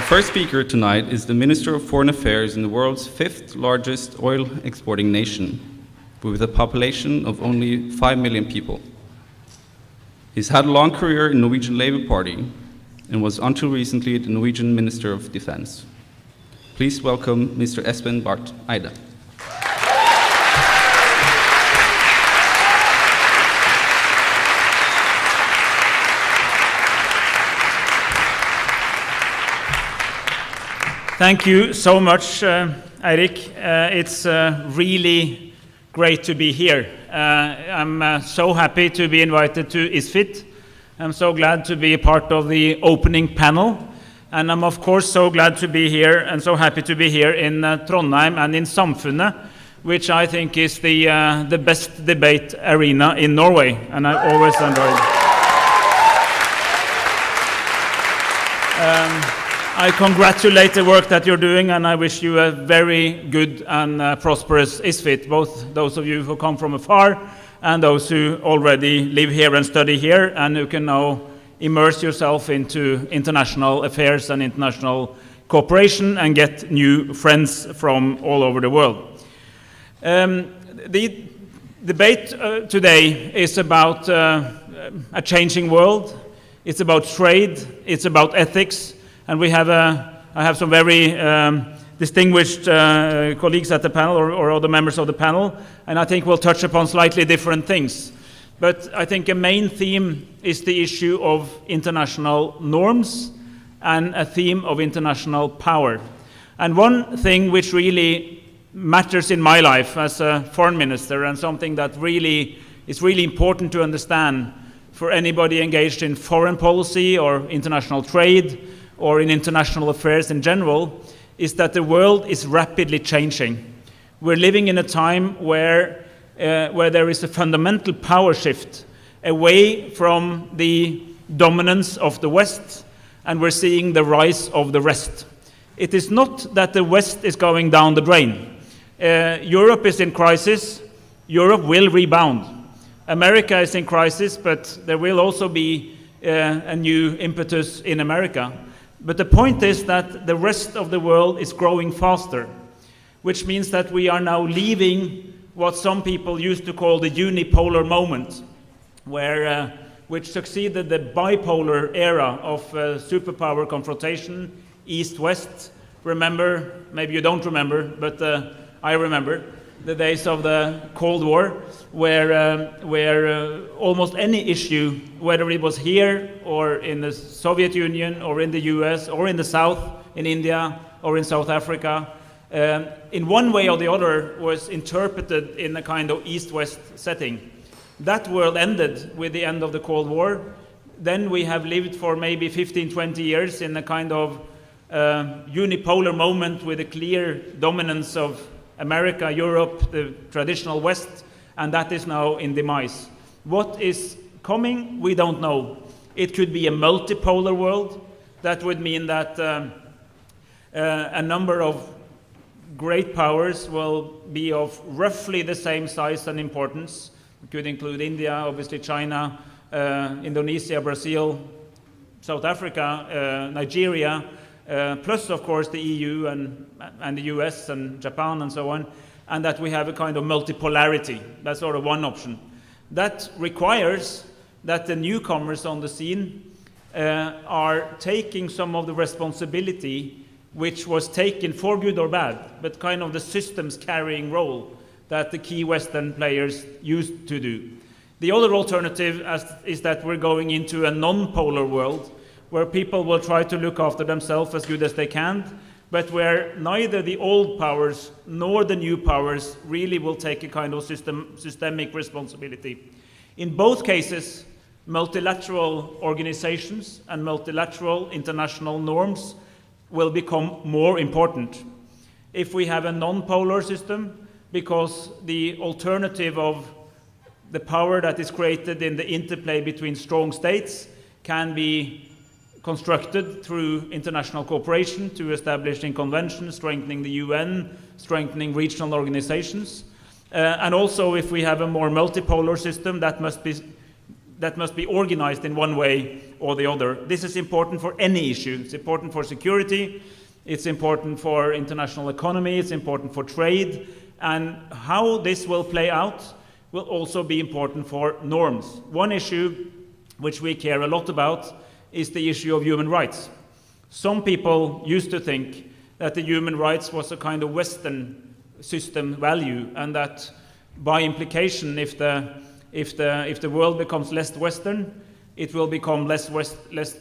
first speaker tonight is the Minister of Foreign Affairs in the world's fifth largest oil exporting nation, with a population of only 5 million people. He's had a long career in the Norwegian Labour Party and was until recently the Norwegian Minister of Defense. Please welcome Mr. Espen Barth Eide. Thank you so much, Eirik. It's really great to be here. I'm so happy to be invited to ISFiT. I'm so glad to be a part of the opening panel. And I'm of course so glad to be here and so happy to be here in Trondheim and in Samfunnet, which I think is the best debate arena in Norway. And I always enjoyed it. I congratulate the work that you're doing, and I wish you a very good and prosperous ISFiT, both those of you who come from afar and those who already live here and study here and who can now immerse yourself into international affairs and international cooperation and get new friends from all over the world. The debate today is about a changing world. It's about trade, it's about ethics, and I have some very distinguished colleagues at the panel or other members of the panel, and I think we'll touch upon slightly different things. But I think a main theme is the issue of international norms and a theme of international power. And one thing which really matters in my life as a foreign minister, and something that is really important to understand for anybody engaged in foreign policy or international trade, or in international affairs in general, is that the world is rapidly changing. We're living in a time where there is a fundamental power shift away from the dominance of the West, and we're seeing the rise of the rest. It is not that the West is going down the drain. Europe is in crisis. Europe will rebound. America is in crisis, but there will also be a new impetus in America. But the point is that the rest of the world is growing faster, which means that we are now leaving what some people used to call the unipolar moment, which succeeded the bipolar era of superpower confrontation, East-West. Remember, maybe you don't remember, but I remember the days of the Cold War, where almost any issue, whether it was here or in the Soviet Union or in the US or in the South, in India or in South Africa, in one way or the other was interpreted in a kind of East-West setting. That world ended with the end of the Cold War. Then we have lived for maybe 15, 20 years in a kind of unipolar moment with a clear dominance of America, Europe, the traditional West, and that is now in demise. What is coming, we don't know. It could be a multipolar world. That would mean that a number of great powers will be of roughly the same size and importance. It could include India, obviously China, Indonesia, Brazil, South Africa, Nigeria, plus of course the EU and the US and Japan and so on, and that we have a kind of multipolarity. That's sort of one option. That requires that the newcomers on the scene are taking some of the responsibility which was taken for good or bad, but kind of the systems carrying role that the key Western players used to do. The other alternative is that we're going into a non-polar world where people will try to look after themselves as good as they can, but where neither the old powers nor the new powers really will take a kind of systemic responsibility. In both cases, multilateral organizations and multilateral international norms will become more important. If we have a non-polar system, because the alternative of the power that is created in the interplay between strong states can be constructed through international cooperation to establishing conventions, strengthening the UN, strengthening regional organizations. And also, if we have a more multipolar system, that must be that must be organized in one way or the other. This is important for any issue. It's important for security, it's important for international economy, it's important for trade, and how this will play out will also be important for norms. One issue which we care a lot about is the issue of human rights. Some people used to think that the human rights was a kind of Western system value, and that by implication, if the world becomes less Western, it will become less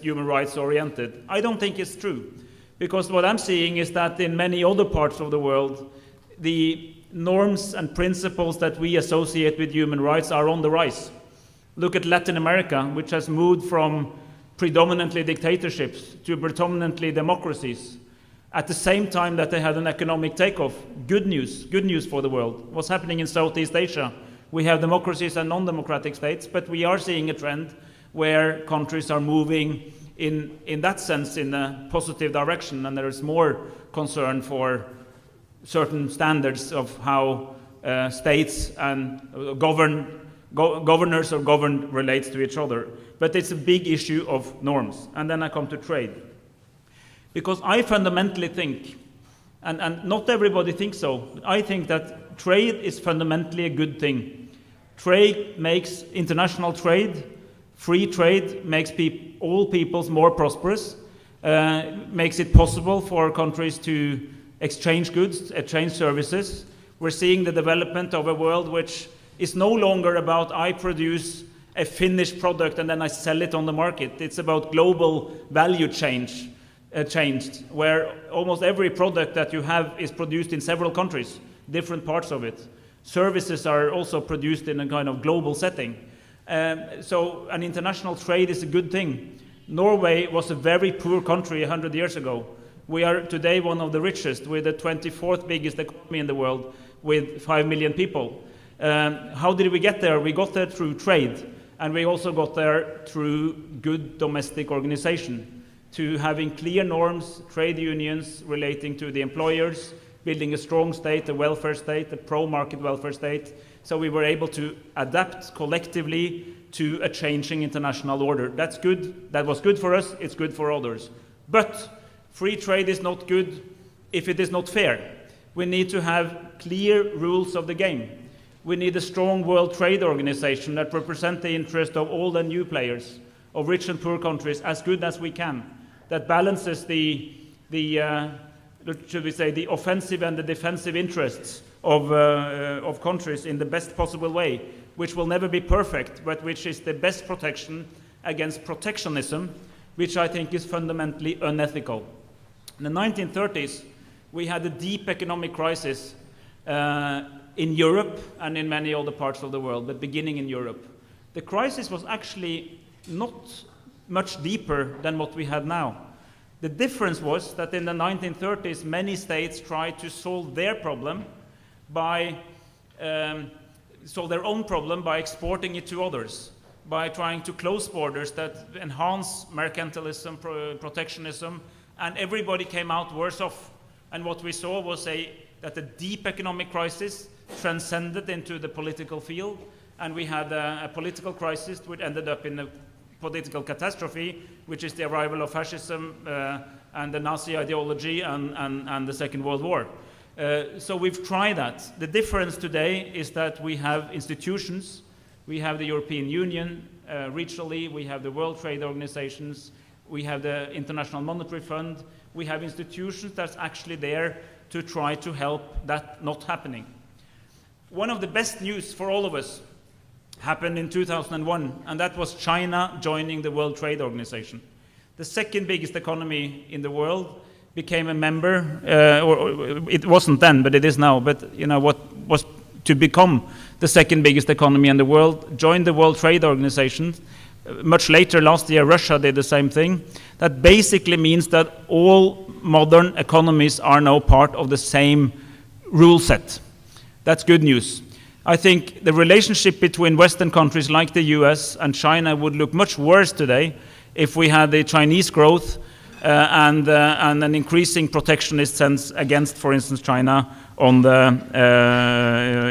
human rights oriented. I don't think it's true, because what I'm seeing is that in many other parts of the world, the norms and principles that we associate with human rights are on the rise. Look at Latin America, which has moved from predominantly dictatorships to predominantly democracies, at the same time that they had an economic takeoff. Good news for the world. What's happening in Southeast Asia? We have democracies and non-democratic states, but we are seeing a trend where countries are moving in that sense in a positive direction, and there is more concern for certain standards of how states and governors or governed relates to each other. But it's a big issue of norms. And then I come to trade. Because I fundamentally think, and not everybody thinks so, but I think that trade is fundamentally a good thing. Trade makes international trade, free trade makes all peoples more prosperous, makes it possible for countries to exchange goods, exchange services. We're seeing the development of a world which is no longer about I produce a finished product and then I sell it on the market. It's about global value changed, where almost every product that you have is produced in several countries, different parts of it. Services are also produced in a kind of global setting. So an international trade is a good thing. Norway was a very poor country 100 years ago. We are today one of the richest, with the 24th biggest economy in the world, with 5 million people. How did we get there? We got there through trade, and we also got there through good domestic organization, to having clear norms, trade unions relating to the employers, building a strong state, a welfare state, a pro-market welfare state. So we were able to adapt collectively to a changing international order. That's good. That was good for us. It's good for others. But free trade is not good if it is not fair. We need to have clear rules of the game. We need a strong World Trade Organization that represents the interest of all the new players, of rich and poor countries, as good as we can, that balances the offensive and the defensive interests of countries in the best possible way, which will never be perfect, but which is the best protection against protectionism, which I think is fundamentally unethical. In the 1930s, we had a deep economic crisis in Europe and in many other parts of the world, but beginning in Europe. The crisis was actually not much deeper than what we had now. The difference was that in the 1930s, many states tried to solve their problem by solve their own problem by exporting it to others, by trying to close borders that enhance mercantilism, protectionism, and everybody came out worse off. And what we saw was that the deep economic crisis transcended into the political field, and we had a political crisis which ended up in a political catastrophe, which is the arrival of fascism and the Nazi ideology and the Second World War. So we've tried that. The difference today is that we have institutions. We have the European Union regionally, we have the World Trade Organizations, we have the International Monetary Fund. We have institutions that's actually there to try to help that not happening. One of the best news for all of us happened in 2001, and that was China joining the World Trade Organization. The second biggest economy in the world became a member, or it wasn't then, but it is now, but you know what was to become the second biggest economy in the world, joined the World Trade Organization. Much later, last year, Russia did the same thing. That basically means that all modern economies are now part of the same rule set. That's good news. I think the relationship between Western countries like the US and China would look much worse today if we had the Chinese growth and an increasing protectionist sense against, for instance, China on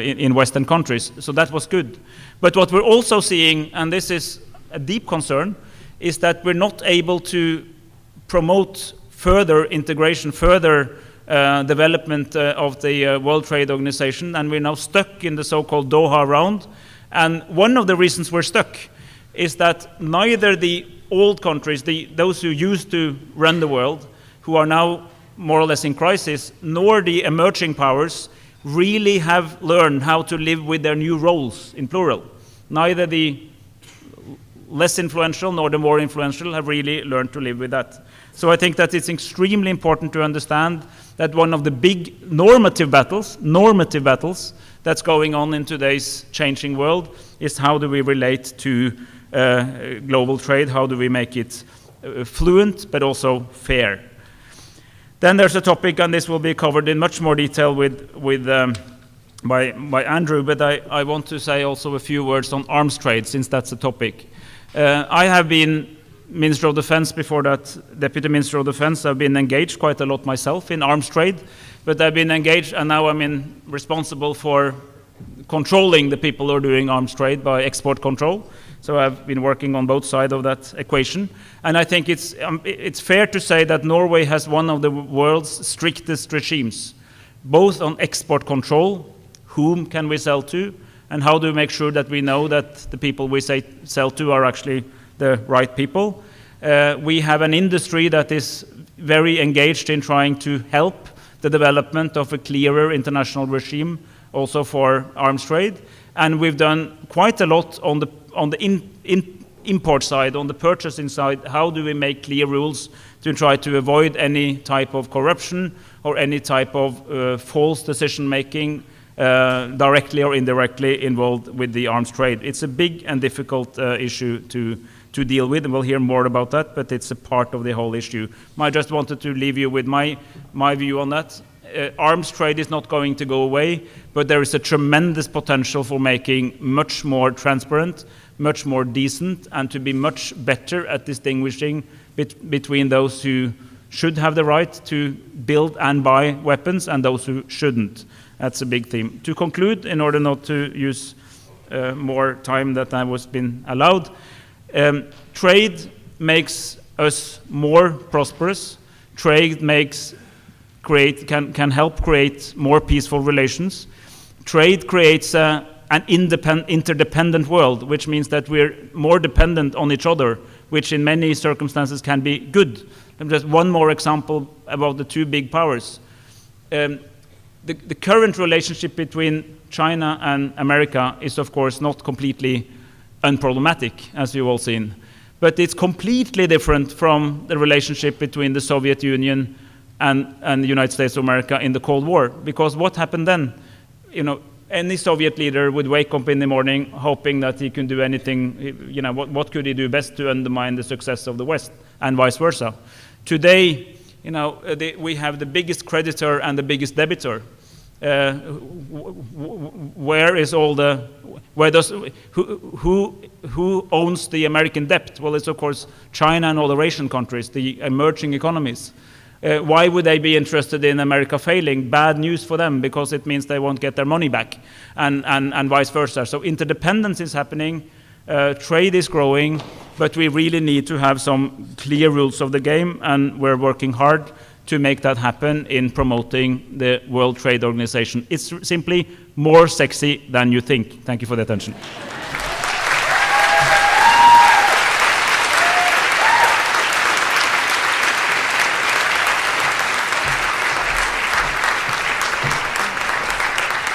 in Western countries. So that was good. But what we're also seeing, and this is a deep concern is that we're not able to promote further integration, further development of the World Trade Organization, and we're now stuck in the so-called Doha round. And one of the reasons we're stuck is that neither the old countries, those who used to run the world, who are now more or less in crisis, nor the emerging powers really have learned how to live with their new roles, in plural. Neither the less influential nor the more influential have really learned to live with that. So I think that it's extremely important to understand that one of the big normative battles that's going on in today's changing world is how do we relate to global trade, how do we make it fluent but also fair. Then there's a topic, and this will be covered in much more detail by Andrew, but I want to say also a few words on arms trade, since that's a topic. I have been Minister of Defense, before that Deputy Minister of Defense. I've been engaged quite a lot myself in arms trade, but I've been engaged, and now I'm responsible for controlling the people who are doing arms trade by export control. So I've been working on both sides of that equation. And I think it's fair to say that Norway has one of the world's strictest regimes, both on export control, whom can we sell to, and how do we make sure that we know that the people we sell to are actually the right people. We have an industry that is very engaged in trying to help the development of a clearer international regime also for arms trade. And we've done quite a lot on the import side, on the purchasing side. How do we make clear rules to try to avoid any type of corruption or any type of false decision making directly or indirectly involved with the arms trade? It's a big and difficult issue to deal with, and we'll hear more about that, but it's a part of the whole issue. I just wanted to leave you with my view on that. Arms trade is not going to go away, but there is a tremendous potential for making much more transparent, much more decent, and to be much better at distinguishing between those who should have the right to build and buy weapons and those who shouldn't. That's a big theme. To conclude, in order not to use more time than I was been allowed, trade makes us more prosperous. Trade can help create more peaceful relations. Trade creates an interdependent world, which means that we're more dependent on each other, which in many circumstances can be good. Just one more example about the two big powers. The current relationship between China and America is, of course, not completely unproblematic, as you've all seen. But it's completely different from the relationship between the Soviet Union and the United States of America in the Cold War. Because what happened then? Any Soviet leader would wake up in the morning hoping that he can do anything, what could he do best to undermine the success of the West, and vice versa. Today, we have the biggest creditor and the biggest debitor. Who owns the American debt? Well, it's of course China and all the Asian countries, the emerging economies. Why would they be interested in America failing? Bad news for them, because it means they won't get their money back, and vice versa. So interdependence is happening, trade is growing, but we really need to have some clear rules of the game, and we're working hard to make that happen in promoting the World Trade Organization. It's simply more sexy than you think. Thank you for the attention.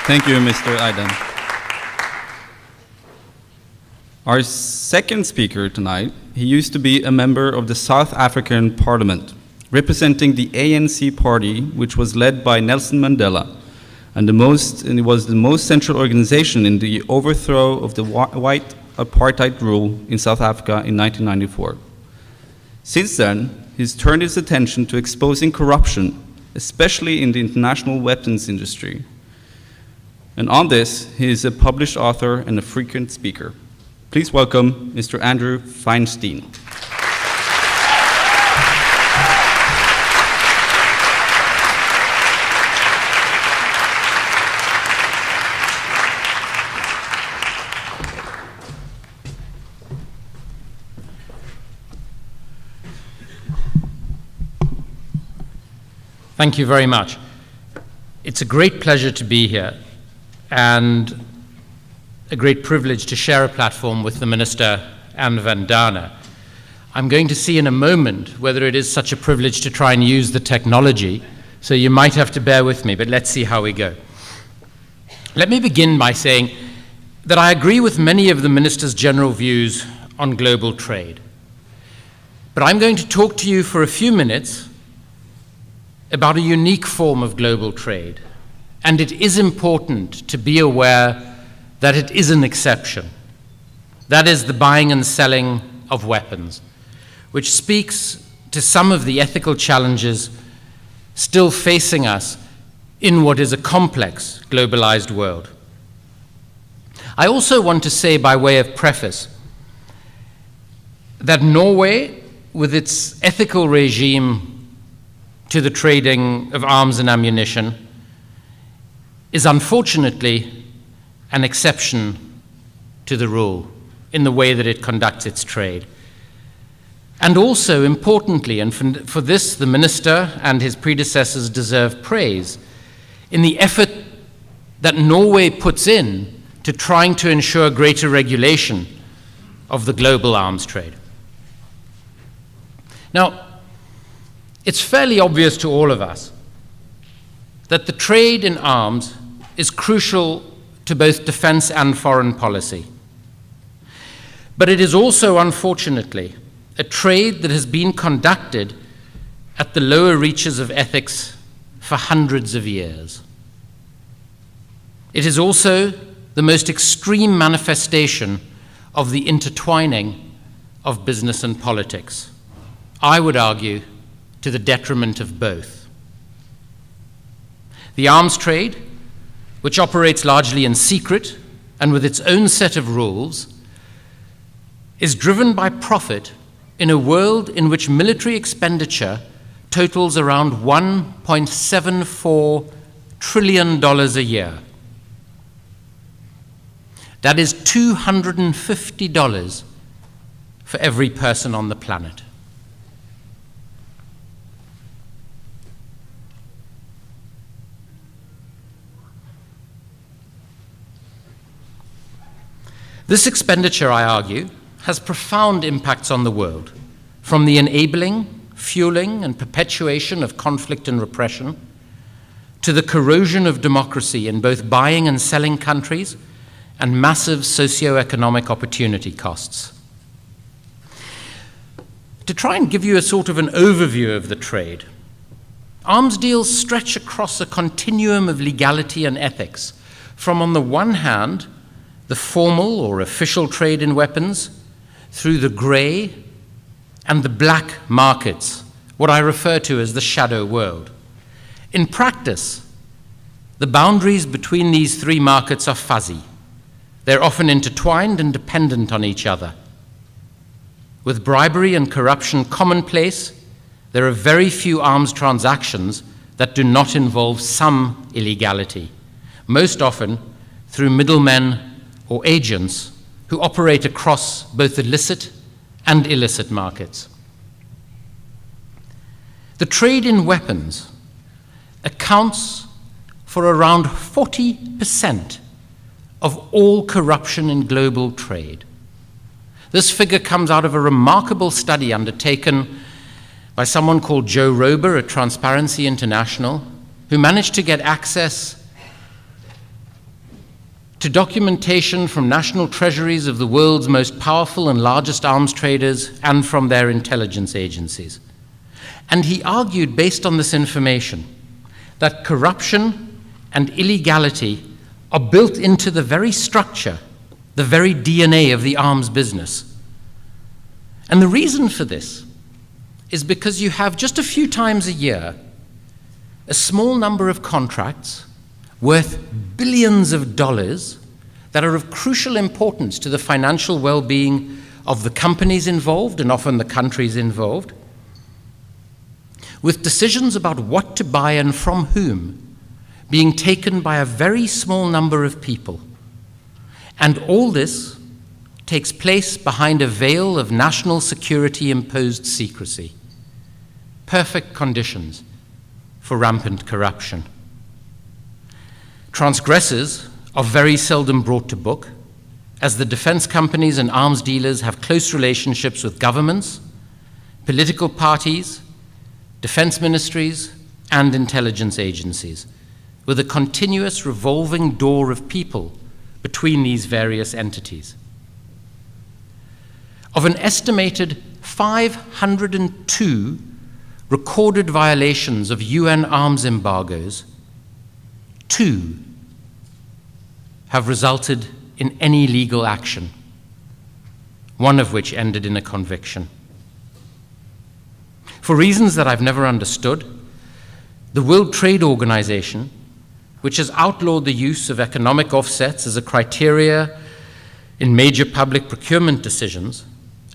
Thank you, Mr. Eiden. Our second speaker tonight, he used to be a member of the South African Parliament, representing the ANC party, which was led by Nelson Mandela, and it was the most central organization in the overthrow of the white apartheid rule in South Africa in 1994. Since then, he's turned his attention to exposing corruption, especially in the international weapons industry. And on this, he is a published author and a frequent speaker. Please welcome Mr. Andrew Feinstein. Thank you very much. It's a great pleasure to be here and a great privilege to share a platform with the Minister and Vandana. I'm going to see in a moment whether it is such a privilege to try and use the technology, so you might have to bear with me, but let's see how we go. Let me begin by saying that I agree with many of the Minister's general views on global trade. But I'm going to talk to you for a few minutes about a unique form of global trade. And it is important to be aware that it is an exception. That is the buying and selling of weapons, which speaks to some of the ethical challenges still facing us in what is a complex, globalized world. I also want to say, by way of preface, that Norway, with its ethical regime to the trading of arms and ammunition, is unfortunately an exception to the rule in the way that it conducts its trade. And also, importantly, and for this the Minister and his predecessors deserve praise, in the effort that Norway puts in to trying to ensure greater regulation of the global arms trade. Now, it's fairly obvious to all of us that the trade in arms is crucial to both defense and foreign policy. But it is also, unfortunately, a trade that has been conducted at the lower reaches of ethics for hundreds of years. It is also the most extreme manifestation of the intertwining of business and politics. I would argue to the detriment of both. The arms trade, which operates largely in secret and with its own set of rules, is driven by profit in a world in which military expenditure totals around $1.74 trillion a year. That is $250 for every person on the planet. This expenditure, I argue, has profound impacts on the world, from the enabling, fueling, and perpetuation of conflict and repression, to the corrosion of democracy in both buying and selling countries, and massive socio-economic opportunity costs. To try and give you a sort of an overview of the trade, arms deals stretch across a continuum of legality and ethics, from, on the one hand, the formal or official trade in weapons, through the grey and the black markets, what I refer to as the shadow world. In practice, the boundaries between these three markets are fuzzy. They're often intertwined and dependent on each other. With bribery and corruption commonplace, there are very few arms transactions that do not involve some illegality, most often through middlemen or agents who operate across both illicit and illicit markets. The trade in weapons accounts for around 40% of all corruption in global trade. This figure comes out of a remarkable study undertaken by someone called Joe Rober at Transparency International, who managed to get access to documentation from national treasuries of the world's most powerful and largest arms traders and from their intelligence agencies. And he argued, based on this information, that corruption and illegality are built into the very structure, the very DNA of the arms business. And the reason for this is because you have, just a few times a year, a small number of contracts worth billions of dollars that are of crucial importance to the financial well-being of the companies involved and often the countries involved, with decisions about what to buy and from whom being taken by a very small number of people. And all this takes place behind a veil of national security-imposed secrecy. Perfect conditions for rampant corruption. Transgressors are very seldom brought to book, as the defense companies and arms dealers have close relationships with governments, political parties, defense ministries, and intelligence agencies, with a continuous revolving door of people between these various entities. Of an estimated 502 recorded violations of UN arms embargoes, 2 have resulted in any legal action, one of which ended in a conviction. For reasons that I've never understood, the World Trade Organization, which has outlawed the use of economic offsets as a criteria in major public procurement decisions,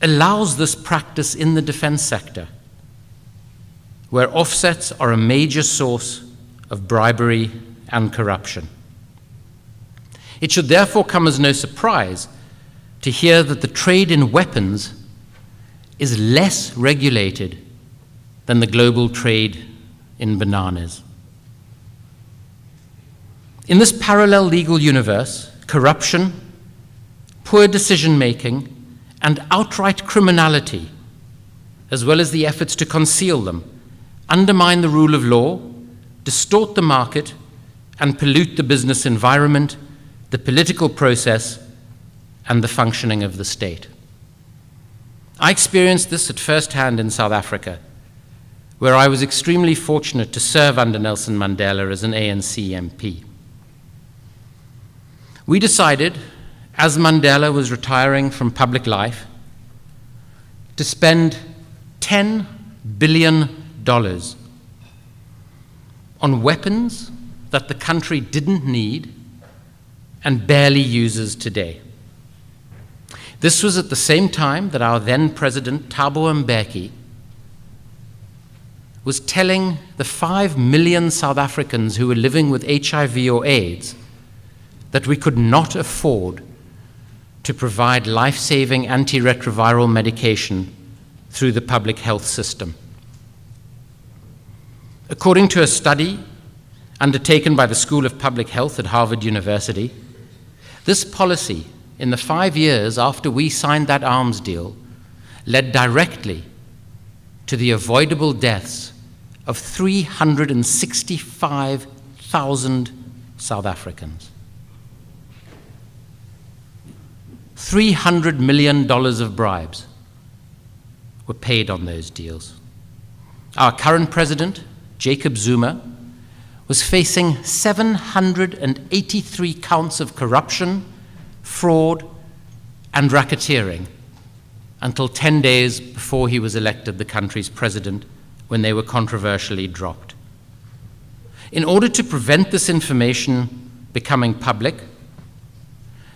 allows this practice in the defense sector, where offsets are a major source of bribery and corruption. It should therefore come as no surprise to hear that the trade in weapons is less regulated than the global trade in bananas. In this parallel legal universe, corruption, poor decision-making, and outright criminality, as well as the efforts to conceal them, undermine the rule of law, distort the market, and pollute the business environment, the political process, and the functioning of the state. I experienced this at first hand in South Africa, where I was extremely fortunate to serve under Nelson Mandela as an ANC MP. We decided, as Mandela was retiring from public life, to spend $10 billion on weapons that the country didn't need and barely uses today. This was at the same time that our then President, Thabo Mbeki, was telling the 5 million South Africans who were living with HIV or AIDS that we could not afford to provide life-saving antiretroviral medication through the public health system. According to a study undertaken by the School of Public Health at Harvard University, this policy, in the 5 years after we signed that arms deal, led directly to the avoidable deaths of 365,000 South Africans. $300 million of bribes were paid on those deals. Our current president, Jacob Zuma, was facing 783 counts of corruption, fraud, and racketeering until 10 days before he was elected the country's president, when they were controversially dropped. In order to prevent this information becoming public,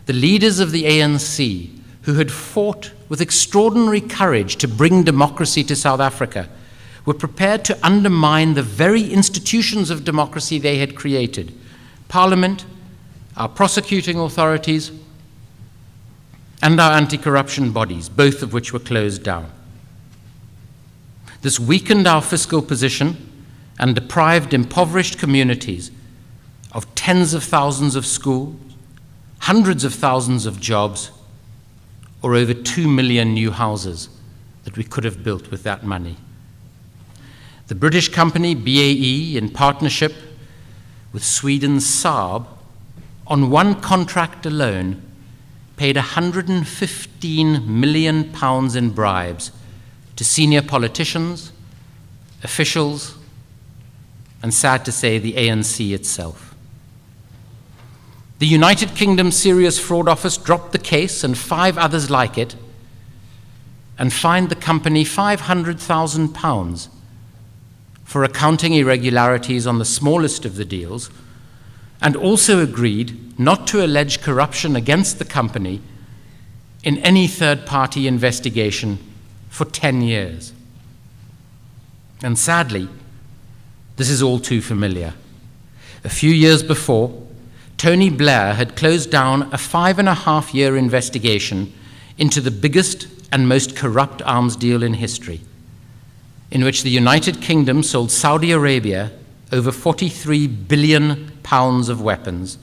the leaders of the ANC, who had fought with extraordinary courage to bring democracy to South Africa, were prepared to undermine the very institutions of democracy they had created: Parliament, our prosecuting authorities, and our anti-corruption bodies, both of which were closed down. This weakened our fiscal position and deprived impoverished communities of tens of thousands of schools, hundreds of thousands of jobs, or over 2 million new houses that we could have built with that money. The British company BAE, in partnership with Sweden's Saab, on one contract alone, paid £115 million in bribes to senior politicians, officials, and, sad to say, the ANC itself. The United Kingdom Serious Fraud Office dropped the case and 5 others like it and fined the company £500,000 for accounting irregularities on the smallest of the deals, and also agreed not to allege corruption against the company in any third-party investigation for 10 years. And sadly, this is all too familiar. A few years before, Tony Blair had closed down a 5.5-year investigation into the biggest and most corrupt arms deal in history, in which the United Kingdom sold Saudi Arabia over 43 billion pounds of weapons,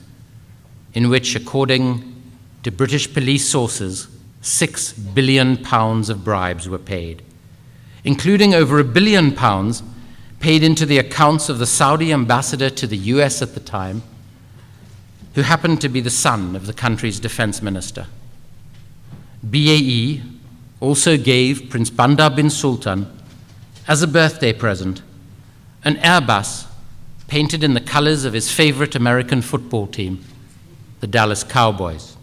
in which, according to British police sources, 6 billion pounds of bribes were paid, including over £1 billion paid into the accounts of the Saudi ambassador to the US at the time, who happened to be the son of the country's defense minister. BAE also gave Prince Bandar bin Sultan, as a birthday present, an Airbus painted in the colors of his favorite American football team, the Dallas Cowboys.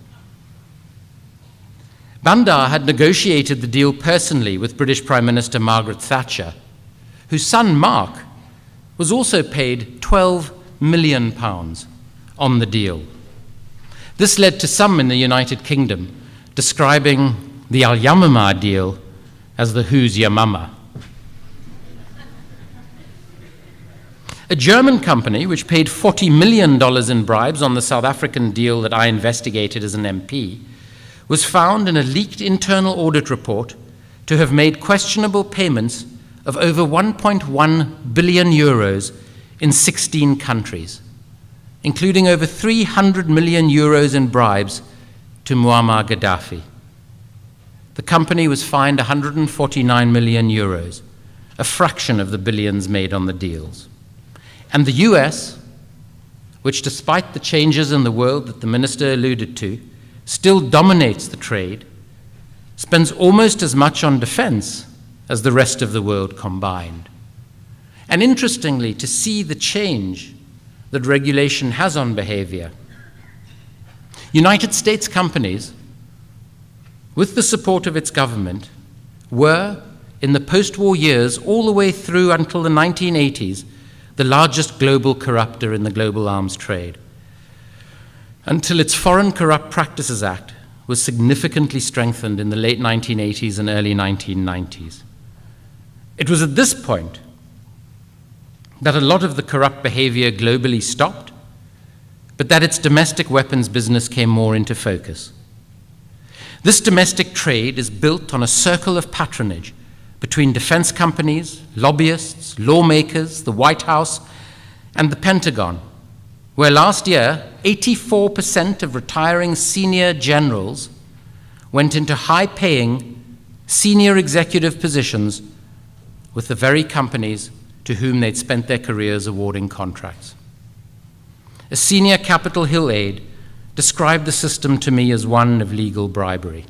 Bandar had negotiated the deal personally with British Prime Minister Margaret Thatcher, whose son Mark was also paid £12 million on the deal. This led to some in the United Kingdom describing the Al-Yamamah deal as the Who's Your Mama. A German company which paid $40 million in bribes on the South African deal that I investigated as an MP was found in a leaked internal audit report to have made questionable payments of over 1.1 billion euros in 16 countries, including over 300 million euros in bribes to Muammar Gaddafi. The company was fined 149 million euros, a fraction of the billions made on the deals. And the US, which despite the changes in the world that the minister alluded to, still dominates the trade, spends almost as much on defense as the rest of the world combined. And interestingly, to see the change that regulation has on behavior, United States companies, with the support of its government, were, in the post-war years, all the way through until the 1980s, the largest global corrupter in the global arms trade, until its Foreign Corrupt Practices Act was significantly strengthened in the late 1980s and early 1990s. It was at this point that a lot of the corrupt behavior globally stopped, but that its domestic weapons business came more into focus. This domestic trade is built on a circle of patronage between defense companies, lobbyists, lawmakers, the White House, and the Pentagon, where last year 84% of retiring senior generals went into high-paying senior executive positions with the very companies to whom they'd spent their careers awarding contracts. A senior Capitol Hill aide described the system to me as one of legal bribery.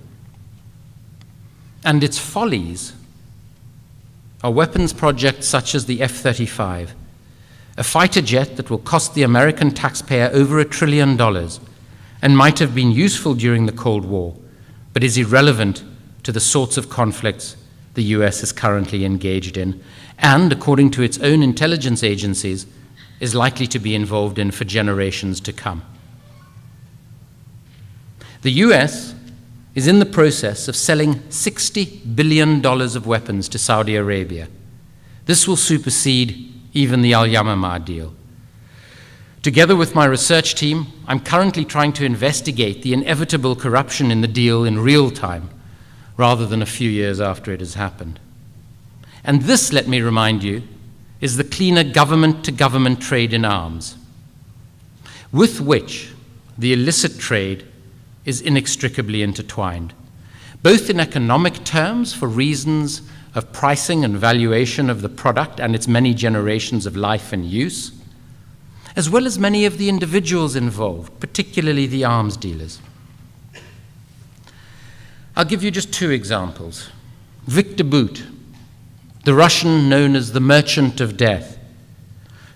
And its follies are weapons projects such as the F-35, a fighter jet that will cost the American taxpayer over $1 trillion and might have been useful during the Cold War, but is irrelevant to the sorts of conflicts the US is currently engaged in, and, according to its own intelligence agencies, is likely to be involved in for generations to come. The US is in the process of selling $60 billion of weapons to Saudi Arabia. This will supersede even the Al-Yamamah deal. Together with my research team, I'm currently trying to investigate the inevitable corruption in the deal in real time, rather than a few years after it has happened. And this, let me remind you, is the cleaner government-to-government trade in arms, with which the illicit trade is inextricably intertwined, both in economic terms for reasons of pricing and valuation of the product and its many generations of life and use, as well as many of the individuals involved, particularly the arms dealers. I'll give you just two examples. Victor Bout, the Russian known as the Merchant of Death,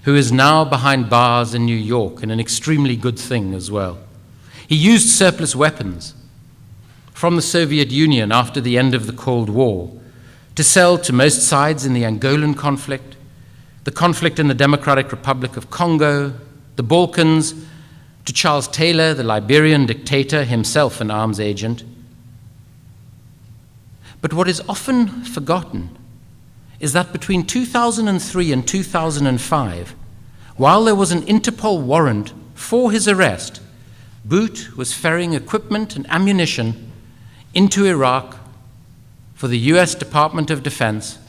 who is now behind bars in New York, and an extremely good thing as well. He used surplus weapons from the Soviet Union after the end of the Cold War to sell to most sides in the Angolan conflict, the conflict in the Democratic Republic of Congo, the Balkans, to Charles Taylor, the Liberian dictator, himself an arms agent. But what is often forgotten is that between 2003 and 2005, while there was an Interpol warrant for his arrest, Bout was ferrying equipment and ammunition into Iraq for the US Department of Defense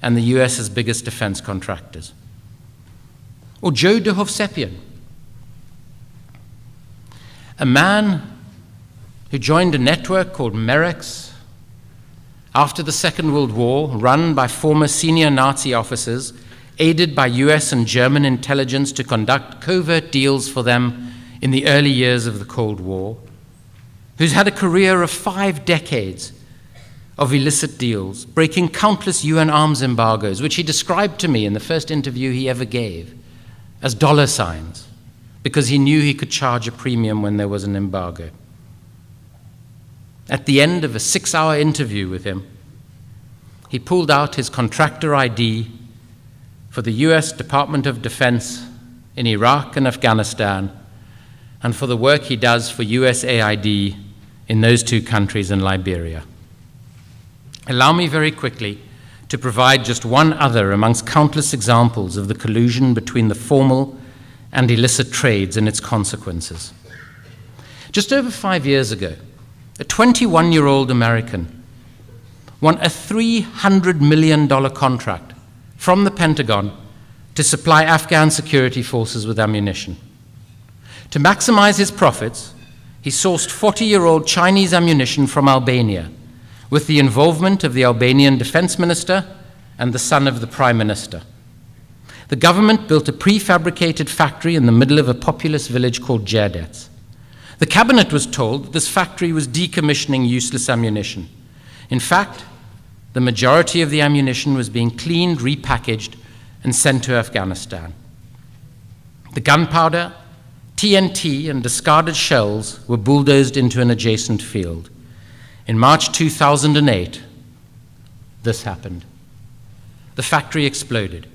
and the US's biggest defense contractors. Or Joe de Hovsepian, a man who joined a network called Merex after the Second World War, run by former senior Nazi officers, aided by US and German intelligence to conduct covert deals for them in the early years of the Cold War, who's had a career of 5 decades of illicit deals, breaking countless UN arms embargoes, which he described to me in the first interview he ever gave as dollar signs, because he knew he could charge a premium when there was an embargo. At the end of a 6-hour interview with him, he pulled out his contractor ID for the US Department of Defense in Iraq and Afghanistan, and for the work he does for USAID in those 2 countries and Liberia. Allow me very quickly to provide just one other amongst countless examples of the collusion between the formal and illicit trades and its consequences. Just over 5 years ago, a 21-year-old American won a $300 million contract from the Pentagon to supply Afghan security forces with ammunition. To maximize his profits, he sourced 40-year-old Chinese ammunition from Albania, with the involvement of the Albanian defense minister and the son of the prime minister. The government built a prefabricated factory in the middle of a populous village called Jerdets. The cabinet was told that this factory was decommissioning useless ammunition. In fact, the majority of the ammunition was being cleaned, repackaged, and sent to Afghanistan. The gunpowder, TNT, and discarded shells were bulldozed into an adjacent field. In March 2008, this happened. The factory exploded.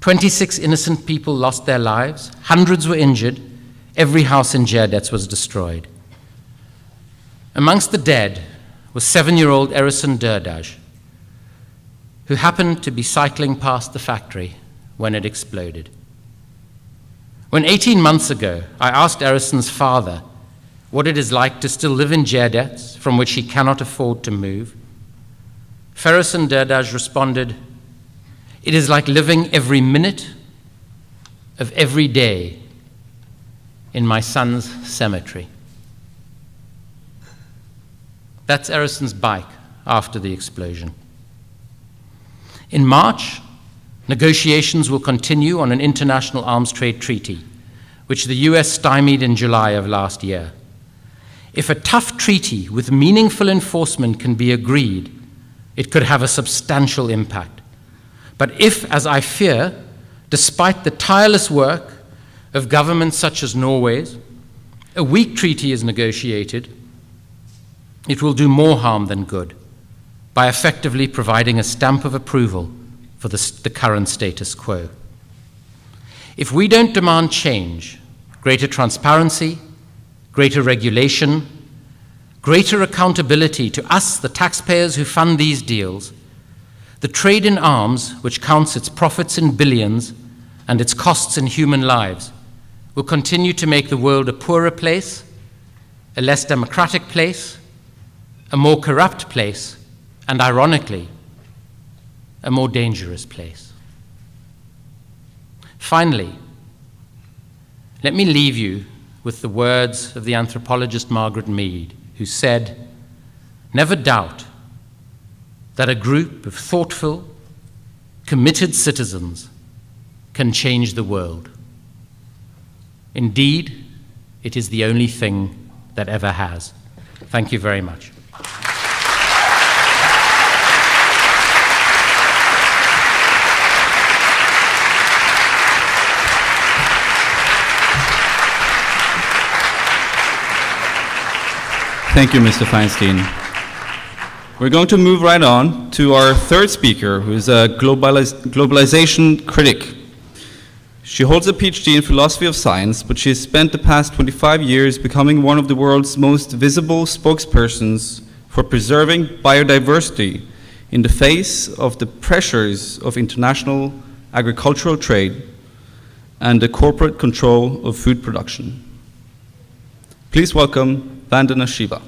26 innocent people lost their lives, hundreds were injured, every house in Jerdets was destroyed. Amongst the dead was 7-year-old Erison Derdaj, who happened to be cycling past the factory when it exploded. When 18 months ago I asked Erison's father what it is like to still live in Jerdets, from which he cannot afford to move, Ferison Derdaj responded, "It is like living every minute of every day in my son's cemetery." That's Erison's bike after the explosion. In March, negotiations will continue on an international arms trade treaty, which the US stymied in July of last year. If a tough treaty with meaningful enforcement can be agreed, it could have a substantial impact. But if, as I fear, despite the tireless work of governments such as Norway's, a weak treaty is negotiated, it will do more harm than good by effectively providing a stamp of approval for the current status quo. If we don't demand change, greater transparency, greater regulation, greater accountability to us, the taxpayers who fund these deals, the trade in arms, which counts its profits in billions and its costs in human lives, will continue to make the world a poorer place, a less democratic place, a more corrupt place, and ironically, a more dangerous place. Finally, let me leave you with the words of the anthropologist Margaret Mead, who said, "Never doubt that a group of thoughtful, committed citizens can change the world. Indeed, it is the only thing that ever has." Thank you very much. Thank you, Mr. Feinstein. We're going to move right on to our third speaker, who is a globalization critic. She holds a PhD in philosophy of science, but she has spent the past 25 years becoming one of the world's most visible spokespersons for preserving biodiversity in the face of the pressures of international agricultural trade and the corporate control of food production. Please welcome Vandana Shiva.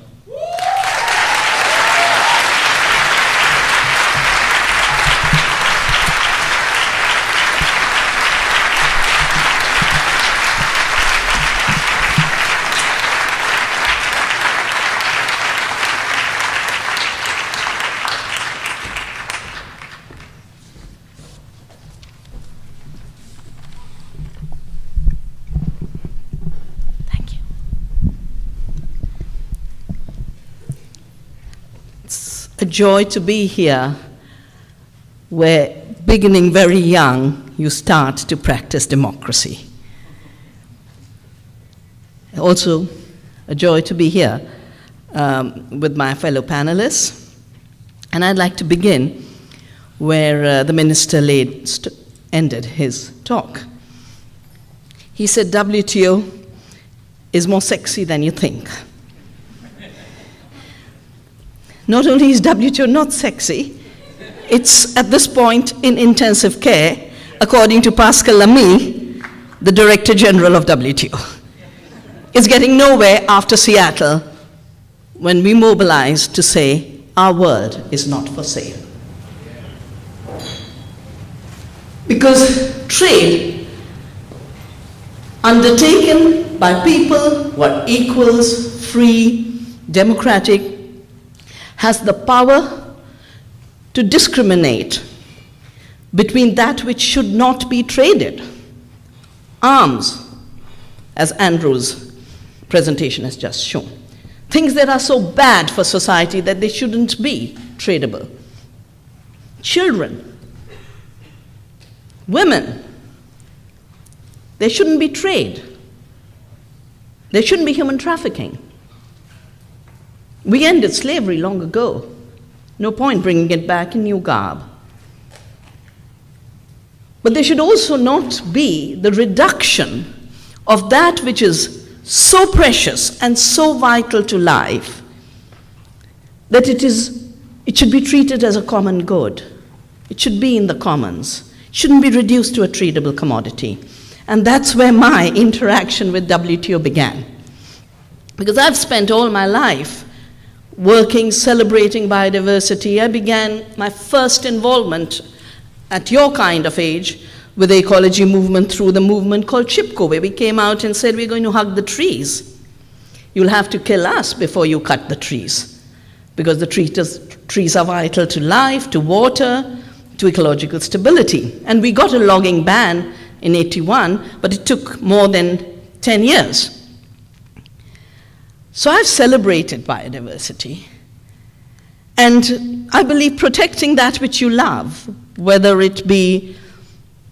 a joy to be here, where beginning very young, you start to practice democracy. Also, a joy to be here with my fellow panelists. And I'd like to begin where the minister ended his talk. He said, WTO is more sexy than you think. Not only is WTO not sexy, it's at this point in intensive care, according to Pascal Lamy, the Director General of WTO. It's getting nowhere after Seattle when we mobilized to say our world is not for sale. Because trade undertaken by people who are equals, free, democratic, has the power to discriminate between that which should not be traded. Arms, as Andrew's presentation has just shown. Things that are so bad for society that they shouldn't be tradable. Children, women, they shouldn't be trade. There shouldn't be human trafficking. We ended slavery long ago. No point bringing it back in new garb. But there should also not be the reduction of that which is so precious and so vital to life that it should be treated as a common good. It should be in the commons. It shouldn't be reduced to a tradable commodity. And that's where my interaction with WTO began. Because I've spent all my life working, celebrating biodiversity. I began my first involvement at your kind of age with the ecology movement through the movement called Chipko, where we came out and said, we're going to hug the trees. You'll have to kill us before you cut the trees, because the trees are vital to life, to water, to ecological stability. And we got a logging ban in '81, but it took more than 10 years. So I've celebrated biodiversity. And I believe protecting that which you love, whether it be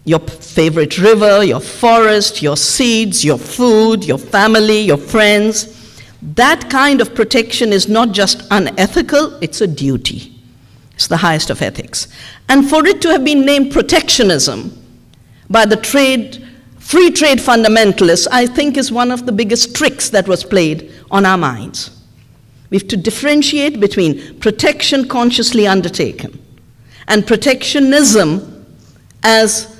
your favorite river, your forest, your seeds, your food, your family, your friends, that kind of protection is not just unethical, it's a duty. It's the highest of ethics. And for it to have been named protectionism by the free trade fundamentalists, I think is one of the biggest tricks that was played on our minds. We have to differentiate between protection consciously undertaken and protectionism as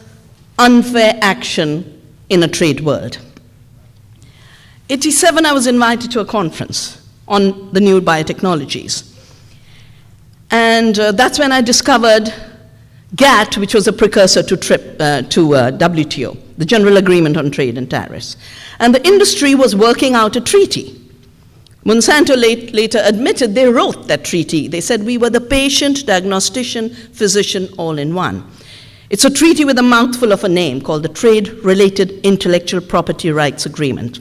unfair action in a trade world. 1987, I was invited to a conference on the new biotechnologies. And that's when I discovered GATT, which was a precursor to WTO, the General Agreement on Trade and Tariffs. And the industry was working out a treaty. Monsanto later admitted they wrote that treaty. They said we were the patient, diagnostician, physician, all in one. It's a treaty with a mouthful of a name called the Trade-Related Intellectual Property Rights Agreement.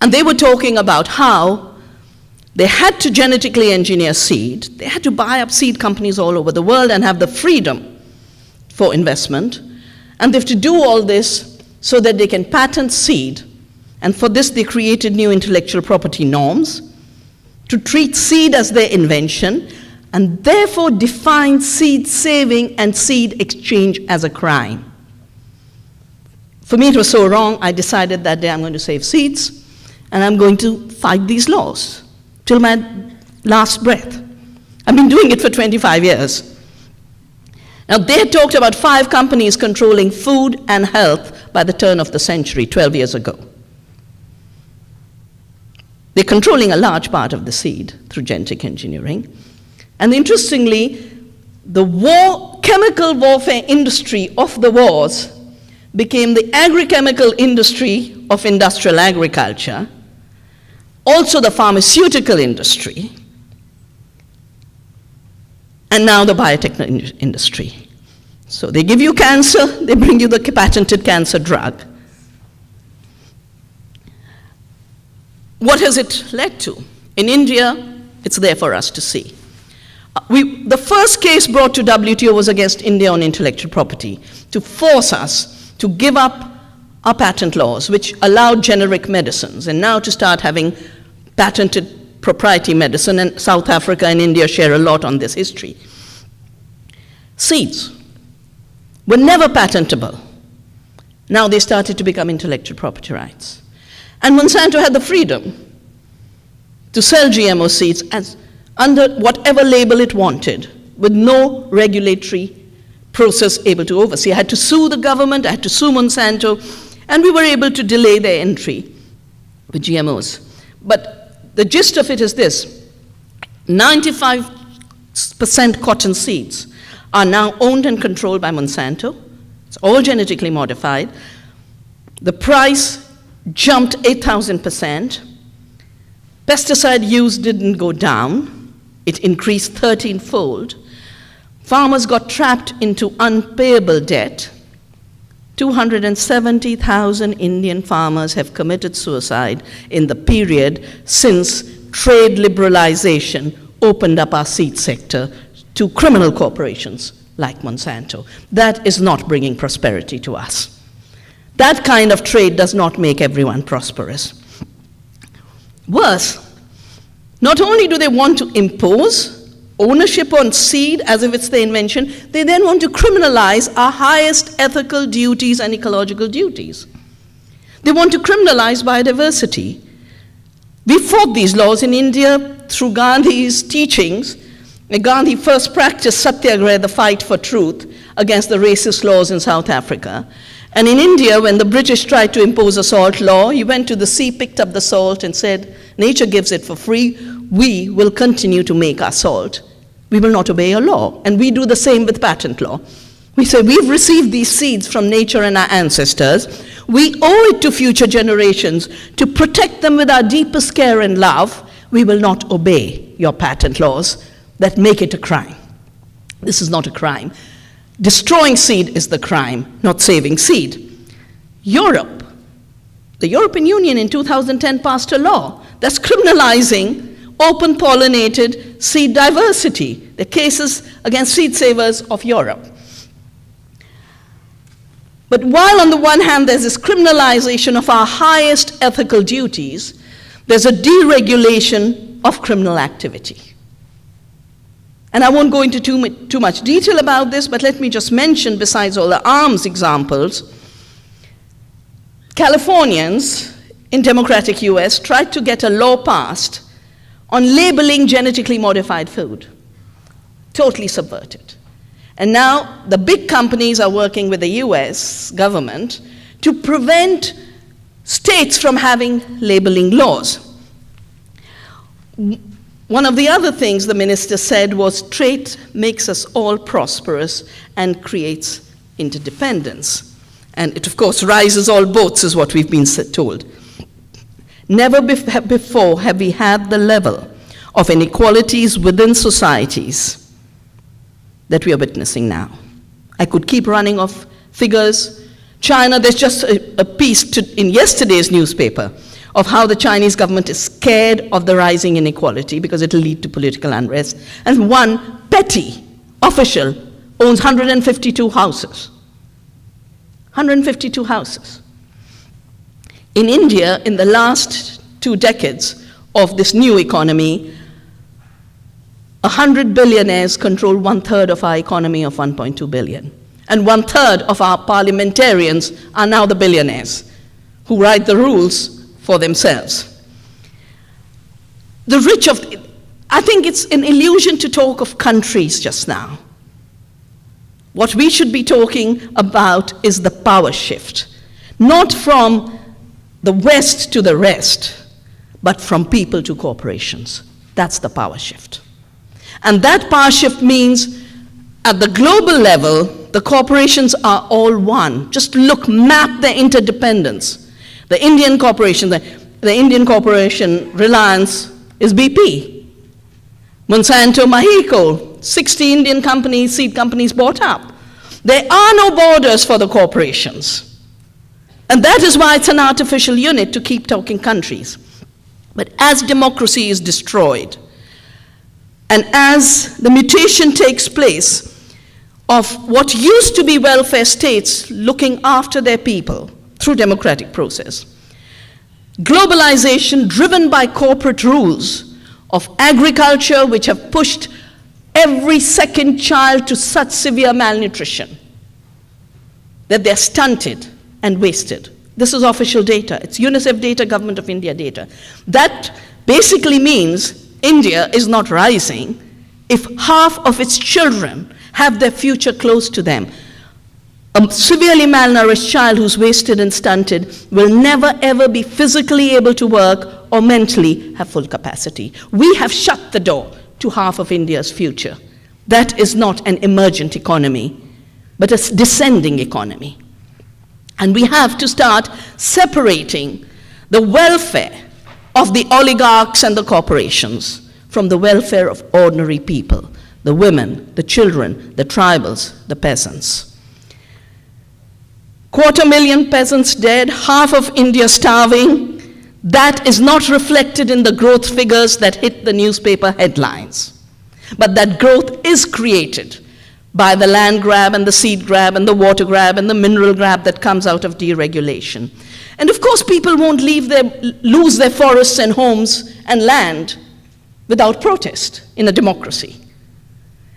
And they were talking about how they had to genetically engineer seed. They had to buy up seed companies all over the world and have the freedom for investment. And they have to do all this so that they can patent seed. And for this, they created new intellectual property norms to treat seed as their invention and therefore define seed saving and seed exchange as a crime. For me, it was so wrong, I decided that day I'm going to save seeds and I'm going to fight these laws till my last breath. I've been doing it for 25 years. Now, they had talked about 5 companies controlling food and health by the turn of the century, 12 years ago. They're controlling a large part of the seed through genetic engineering. And interestingly, the chemical warfare industry of the wars became the agrochemical industry of industrial agriculture, also the pharmaceutical industry, and now the biotech industry. So they give you cancer, they bring you the patented cancer drug. What has it led to? In India, it's there for us to see. The first case brought to WTO was against India on intellectual property, to force us to give up our patent laws, which allowed generic medicines, and now to start having patented proprietary medicine, and South Africa and India share a lot on this history. Seeds were never patentable. Now they started to become intellectual property rights. And Monsanto had the freedom to sell GMO seeds as under whatever label it wanted, with no regulatory process able to oversee. I had to sue the government, I had to sue Monsanto, and we were able to delay their entry with GMOs. But the gist of it is this: 95% cotton seeds are now owned and controlled by Monsanto. It's all genetically modified. The price jumped 8,000%. Pesticide use didn't go down. It increased 13-fold. Farmers got trapped into unpayable debt. 270,000 Indian farmers have committed suicide in the period since trade liberalization opened up our seed sector to criminal corporations like Monsanto. That is not bringing prosperity to us. That kind of trade does not make everyone prosperous. Worse, not only do they want to impose ownership on seed as if it's their invention, they then want to criminalize our highest ethical duties and ecological duties. They want to criminalize biodiversity. We fought these laws in India through Gandhi's teachings. Gandhi first practiced satyagraha, the fight for truth, against the racist laws in South Africa. And in India, when the British tried to impose a salt law, he went to the sea, picked up the salt, and said, nature gives it for free. We will continue to make our salt. We will not obey a law. And we do the same with patent law. We say, we've received these seeds from nature and our ancestors. We owe it to future generations to protect them with our deepest care and love. We will not obey your patent laws that make it a crime. This is not a crime. Destroying seed is the crime, not saving seed. Europe, the European Union in 2010 passed a law that's criminalizing open pollinated seed diversity. The cases against seed savers of Europe. But while on the one hand there's this criminalization of our highest ethical duties, there's a deregulation of criminal activity. And I won't go into too much detail about this, but let me just mention, besides all the arms examples, Californians in democratic US tried to get a law passed on labeling genetically modified food. Totally subverted. And now the big companies are working with the US government to prevent states from having labeling laws. One of the other things the minister said was trade makes us all prosperous and creates interdependence. And it, of course, rises all boats, is what we've been told. Never before have we had the level of inequalities within societies that we are witnessing now. I could keep running off figures. China, there's just a piece in yesterday's newspaper of how the Chinese government is scared of the rising inequality because it will lead to political unrest. And one petty official owns 152 houses. 152 houses. In India, in the last 2 decades of this new economy, 100 billionaires control 1/3 of our economy of 1.2 billion. And 1/3 of our parliamentarians are now the billionaires who write the rules for themselves. I think it's an illusion to talk of countries just now. What we should be talking about is the power shift, not from the West to the rest, but from people to corporations. That's the power shift. And that power shift means at the global level, the corporations are all one. Just map their interdependence. The Indian corporation, Reliance, is BP. Monsanto, Mahiko, 60 Indian companies, seed companies bought up. There are no borders for the corporations. And that is why it's an artificial unit to keep talking countries. But as democracy is destroyed, And as the mutation takes place of what used to be welfare states looking after their people through democratic process, globalization driven by corporate rules of agriculture which have pushed every second child to such severe malnutrition that they're stunted and wasted. This is official data. It's UNICEF data, Government of India data. That basically means India is not rising if half of its children have their future close to them. A severely malnourished child who's wasted and stunted will never ever be physically able to work or mentally have full capacity. We have shut the door to half of India's future. That is not an emergent economy, but a descending economy. And we have to start separating the welfare of the oligarchs and the corporations from the welfare of ordinary people, the women, the children, the tribals, the peasants. 250,000 peasants dead, half of India starving. That is not reflected in the growth figures that hit the newspaper headlines. But that growth is created by the land grab and the seed grab and the water grab and the mineral grab that comes out of deregulation. And of course, people won't lose their forests and homes and land without protest in a democracy.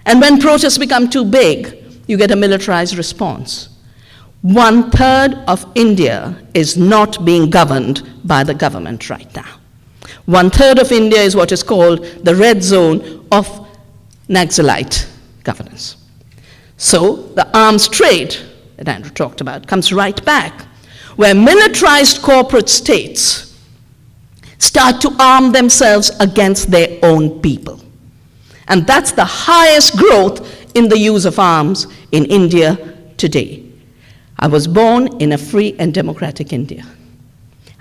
And when protests become too big, you get a militarized response. 1/3 of India is not being governed by the government right now. 1/3 of India is what is called the red zone of Naxalite governance. So the arms trade that Andrew talked about comes right back, where militarized corporate states start to arm themselves against their own people. And that's the highest growth in the use of arms in India today. I was born in a free and democratic India.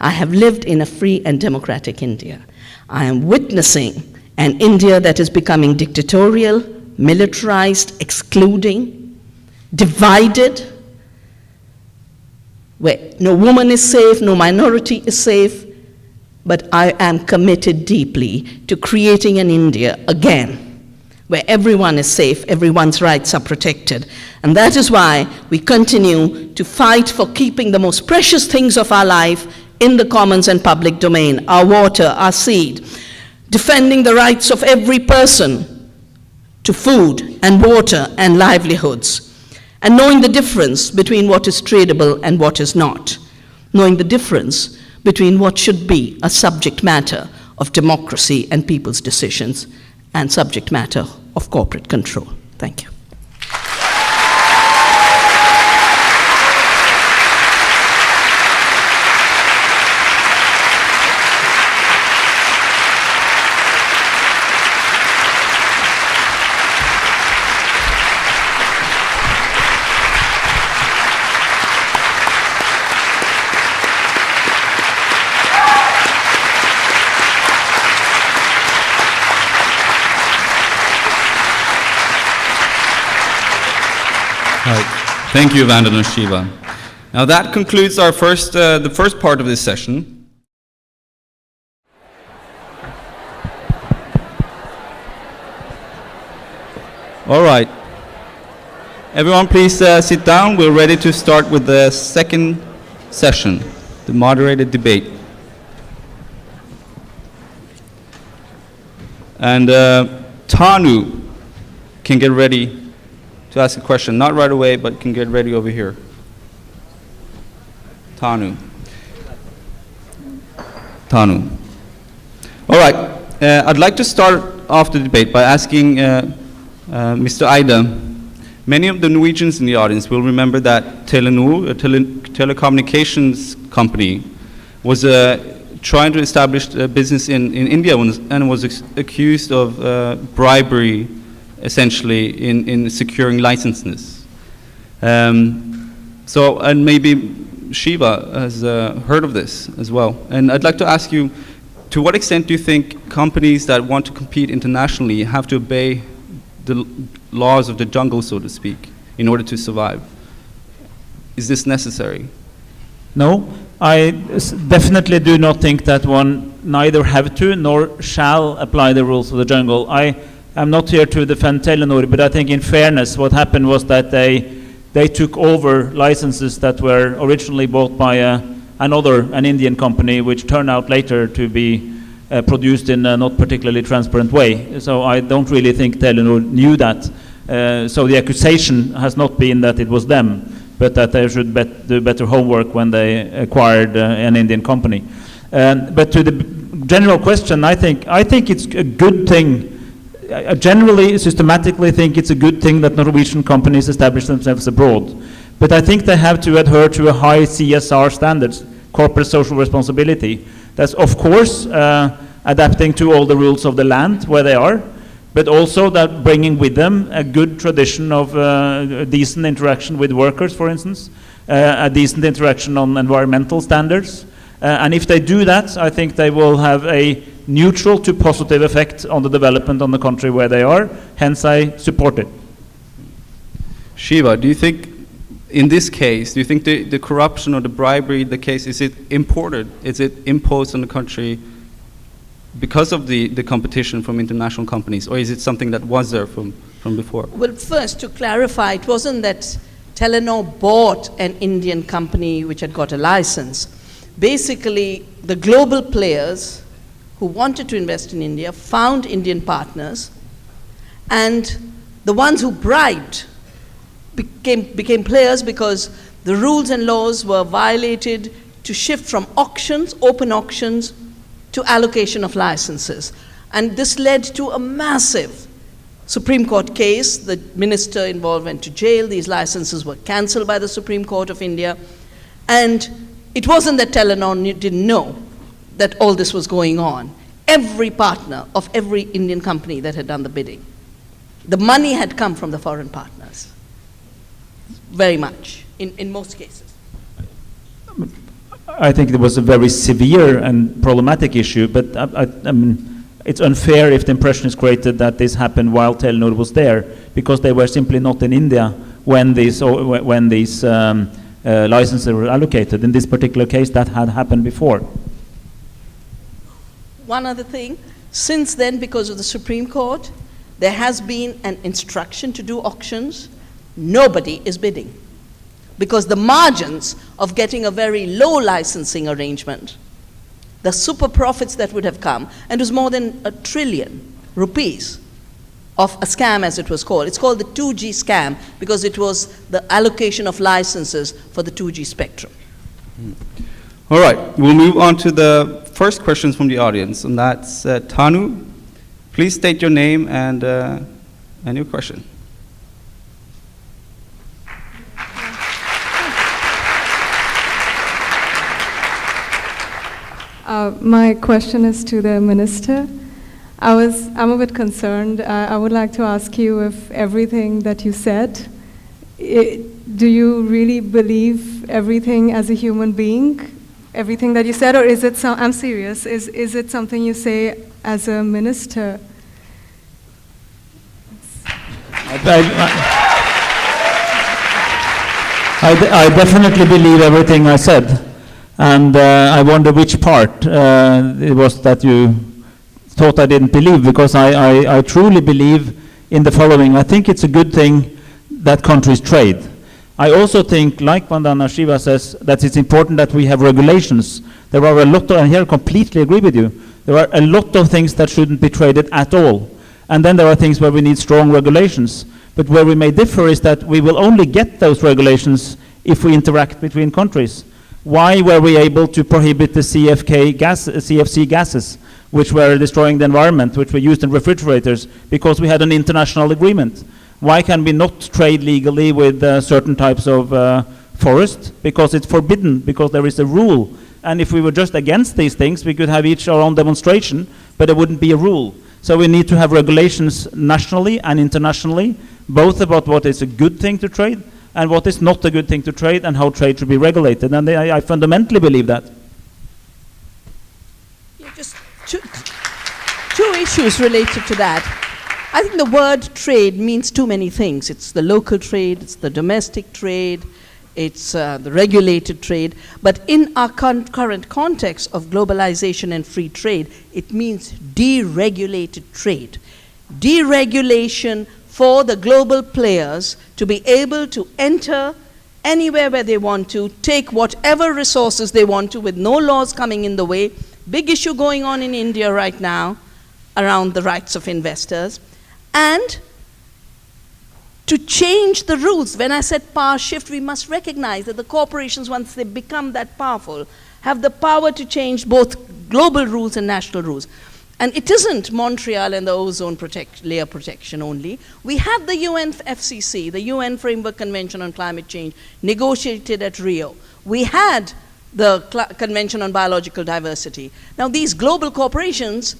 I have lived in a free and democratic India. I am witnessing an India that is becoming dictatorial, militarized, excluding, divided, where no woman is safe, no minority is safe, but I am committed deeply to creating an India again, where everyone is safe, everyone's rights are protected. And that is why we continue to fight for keeping the most precious things of our life in the commons and public domain, our water, our seed, defending the rights of every person to food and water and livelihoods, and knowing the difference between what is tradable and what is not, knowing the difference between what should be a subject matter of democracy and people's decisions and subject matter of corporate control. Thank you. Thank you, Vandana Shiva. Now that concludes our the first part of this session. All right. Everyone please sit down. We're ready to start with the second session, the moderated debate. And Tanu can get ready to ask a question, not right away, but can get ready over here. Tanu. All right, I'd like to start off the debate by asking Mr. Ida. Many of the Norwegians in the audience will remember that Telenor, a telecommunications company, was trying to establish a business in India and was accused of bribery, essentially, in securing licenses. And maybe Shiva has heard of this as well. And I'd like to ask you, to what extent do you think companies that want to compete internationally have to obey the laws of the jungle, so to speak, in order to survive? Is this necessary? No, I definitely do not think that one neither have to nor shall apply the rules of the jungle. I I'm not here to defend Telenor, but I think in fairness, what happened was that they took over licenses that were originally bought by an Indian company, which turned out later to be produced in a not particularly transparent way. So I don't really think Telenor knew that. So the accusation has not been that it was them, but that they should do better homework when they acquired an Indian company. But to the general question, I think it's a good thing. I generally, systematically think it's a good thing that Norwegian companies establish themselves abroad. But I think they have to adhere to a high CSR standards, corporate social responsibility. That's, of course, adapting to all the rules of the land where they are, but also that bringing with them a good tradition of decent interaction with workers, for instance, a decent interaction on environmental standards. And if they do that, I think they will have a neutral to positive effect on the development on the country where they are. Hence, I support it. Shiva, do you think, in this case, do you think the corruption or the bribery, the case, is it imported? Is it imposed on the country because of the competition from international companies, or is it something that was there from before? Well, first, to clarify, it wasn't that Telenor bought an Indian company which had got a license. Basically, the global players who wanted to invest in India found Indian partners, and the ones who bribed became players because the rules and laws were violated to shift from auctions, open auctions, to allocation of licenses. And this led to a massive Supreme Court case. The minister involved went to jail. These licenses were cancelled by the Supreme Court of India. And it wasn't that Telenor didn't know that all this was going on. Every partner of every Indian company that had done the bidding, the money had come from the foreign partners, very much, in most cases. I think it was a very severe and problematic issue, but I mean, it's unfair if the impression is created that this happened while Telenor was there, because they were simply not in India when these licenses were allocated. In this particular case, that had happened before. One other thing, since then, because of the Supreme Court, there has been an instruction to do auctions. Nobody is bidding, because the margins of getting a very low licensing arrangement, the super profits that would have come, and it was more than ₹1 trillion of a scam, as it was called. It's called the 2G scam because it was the allocation of licenses for the 2G spectrum. All right, we'll move on to the first questions from the audience, and that's Tanu. Please state your name and your question. My question is to the minister. I'm a bit concerned. I would like to ask you if everything that you said, do you really believe everything as a human being? Everything that you said, or is it I'm serious, is it something you say as a minister? I definitely believe everything I said. And I wonder which part it was that you thought I didn't believe, because I truly believe in the following. I think it's a good thing that countries trade. I also think, like Vandana Shiva says, that it's important that we have regulations. There are a lot of, and here I completely agree with you, there are a lot of things that shouldn't be traded at all. And then there are things where we need strong regulations. But where we may differ is that we will only get those regulations if we interact between countries. Why were we able to prohibit the CFC gases, which were destroying the environment, which were used in refrigerators? Because we had an international agreement. Why can we not trade legally with certain types of forest? Because it's forbidden, because there is a rule. And if we were just against these things, we could have each our own demonstration, but there wouldn't be a rule. So we need to have regulations nationally and internationally, both about what is a good thing to trade and what is not a good thing to trade, and how trade should be regulated. And I fundamentally believe that. Yeah, just two issues related to that. I think the word trade means too many things. It's the local trade, it's the domestic trade, it's the regulated trade. But in our current context of globalization and free trade, it means deregulated trade. deregulation for the global players to be able to enter anywhere where they want to, take whatever resources they want to with no laws coming in the way. Big issue going on in India right now around the rights of investors. And to change the rules. When I said power shift, we must recognize that the corporations, once they become that powerful, have the power to change both global rules and national rules. And it isn't Montreal and the ozone layer protection only. We have the UNFCCC, the UN Framework Convention on Climate Change, negotiated at Rio. We had the Convention on Biological Diversity. Now these global corporations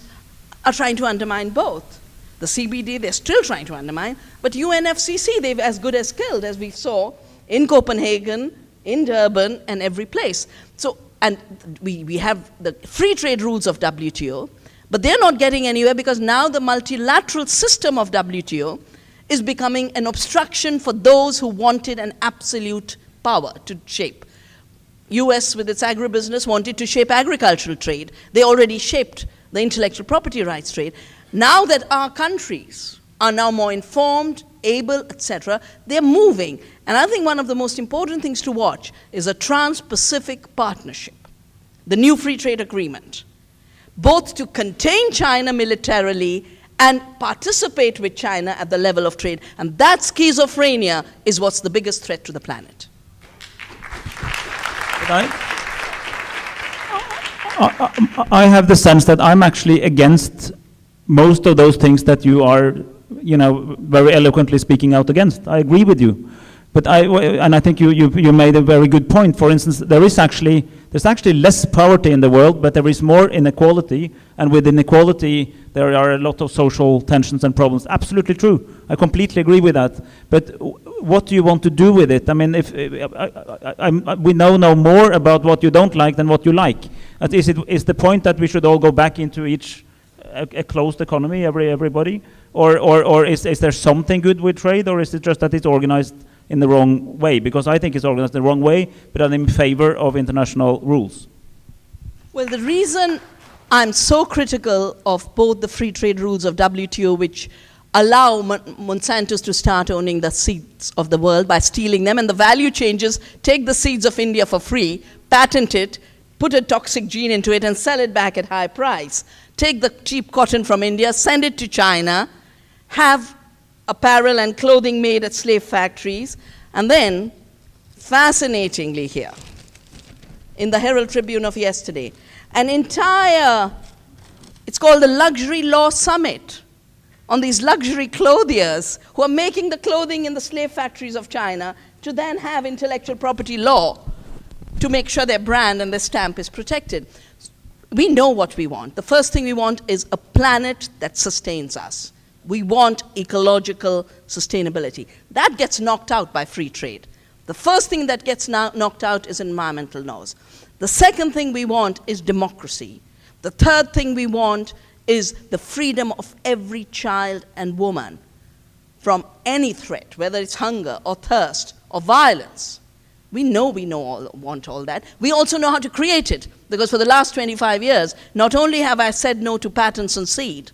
are trying to undermine both. The CBD, they're still trying to undermine, but UNFCCC, they've as good as killed, as we saw in Copenhagen, in Durban, and every place. So, and we have the free trade rules of WTO, but they're not getting anywhere because now the multilateral system of WTO is becoming an obstruction for those who wanted an absolute power to shape. US with its agribusiness wanted to shape agricultural trade. They already shaped the intellectual property rights trade. Now that our countries are now more informed, able, etc., they're moving. And I think one of the most important things to watch is a Trans-Pacific Partnership, the new free trade agreement, both to contain China militarily and participate with China at the level of trade. And that schizophrenia is what's the biggest threat to the planet. I have the sense that I'm actually against most of those things that you are, very eloquently speaking out against. I agree with you. But I think you made a very good point. For instance, there's actually less poverty in the world, but there is more inequality, and with inequality there are a lot of social tensions and problems. Absolutely true. I completely agree with that. But what do you want to do with it? I mean, we know more about what you don't like than what you like. Is the point that we should all go back into a closed economy, everybody, or is there something good with trade, or is it just that it's organized in the wrong way? Because I think it's organized the wrong way, but I'm in favor of international rules. Well, the reason I'm so critical of both the free trade rules of WTO, which allow Monsantos to start owning the seeds of the world by stealing them, and the value changes, take the seeds of India for free, patent it, put a toxic gene into it, and sell it back at high price. Take the cheap cotton from India, send it to China, have apparel and clothing made at slave factories, and then, fascinatingly here, in the Herald Tribune of yesterday, an entire, it's called the Luxury Law Summit, on these luxury clothiers who are making the clothing in the slave factories of China to then have intellectual property law to make sure their brand and their stamp is protected. We know what we want. The first thing we want is a planet that sustains us. We want ecological sustainability. That gets knocked out by free trade. The first thing that gets knocked out is environmental laws. The second thing we want is democracy. The third thing we want is the freedom of every child and woman from any threat, whether it's hunger or thirst or violence. We want all that. We also know how to create it, because for the last 25 years, not only have I said no to patents on seed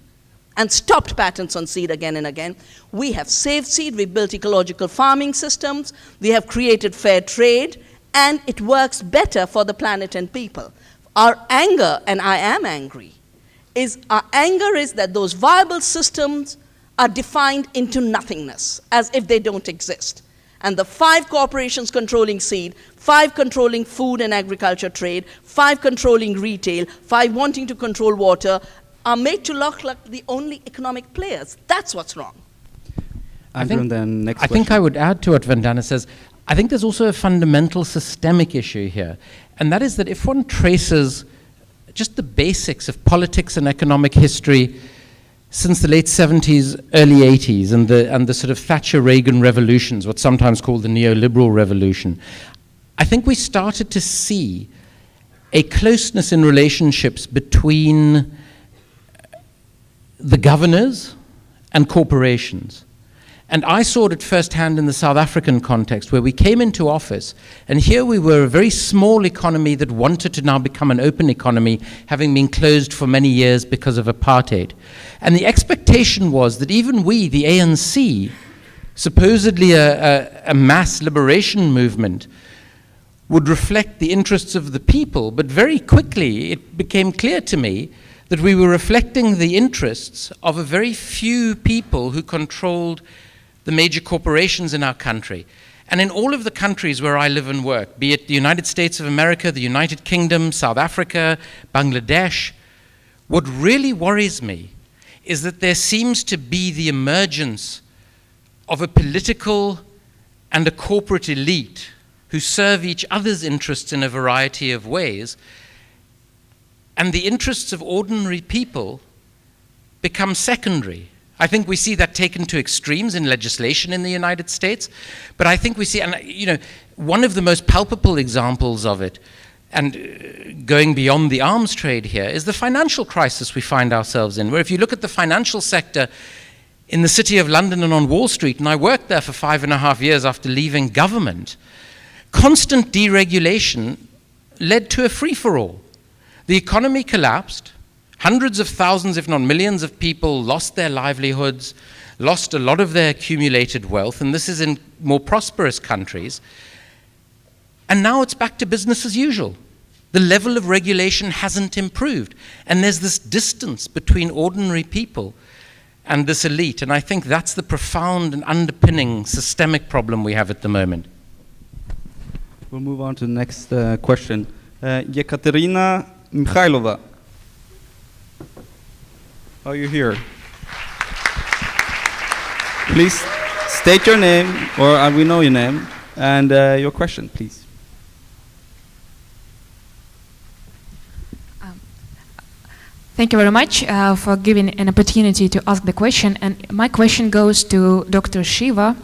and stopped patents on seed again and again, we have saved seed, we've built ecological farming systems, we have created fair trade, and it works better for the planet and people. Our anger, and I am angry, is that those viable systems are defined into nothingness, as if they don't exist. And the 5 corporations controlling seed, 5 controlling food and agriculture trade, 5 controlling retail, 5 wanting to control water, are made to look like the only economic players. That's what's wrong. I think I would add to what Vandana says. I think there's also a fundamental systemic issue here, and that is that if one traces just the basics of politics and economic history since the late 70s, early 80s, and the sort of Thatcher-Reagan revolutions, what's sometimes called the neoliberal revolution, I think we started to see a closeness in relationships between the governors and corporations. And I saw it firsthand in the South African context, where we came into office, and here we were a very small economy that wanted to now become an open economy, having been closed for many years because of apartheid. And the expectation was that even we, the ANC, supposedly a mass liberation movement, would reflect the interests of the people, but very quickly it became clear to me that we were reflecting the interests of a very few people who controlled the major corporations in our country. And in all of the countries where I live and work, be it the United States of America, the United Kingdom, South Africa, Bangladesh, what really worries me is that there seems to be the emergence of a political and a corporate elite who serve each other's interests in a variety of ways, and the interests of ordinary people become secondary. I think we see that taken to extremes in legislation in the United States, but I think we see, and you know, one of the most palpable examples of it, and going beyond the arms trade here, is the financial crisis we find ourselves in, where if you look at the financial sector in the City of London and on Wall Street, and I worked there for 5.5 years after leaving government, constant deregulation led to a free-for-all. The economy collapsed. Hundreds of thousands, if not millions of people lost their livelihoods, lost a lot of their accumulated wealth, and this is in more prosperous countries. And now it's back to business as usual. The level of regulation hasn't improved. And there's this distance between ordinary people and this elite. And I think that's the profound and underpinning systemic problem we have at the moment. We'll move on to the next question. Yekaterina Mikhailova. Oh, you're here. Please state your name, or we know your name, and your question, please. Thank you very much for giving an opportunity to ask the question. And my question goes to Dr. Shiva.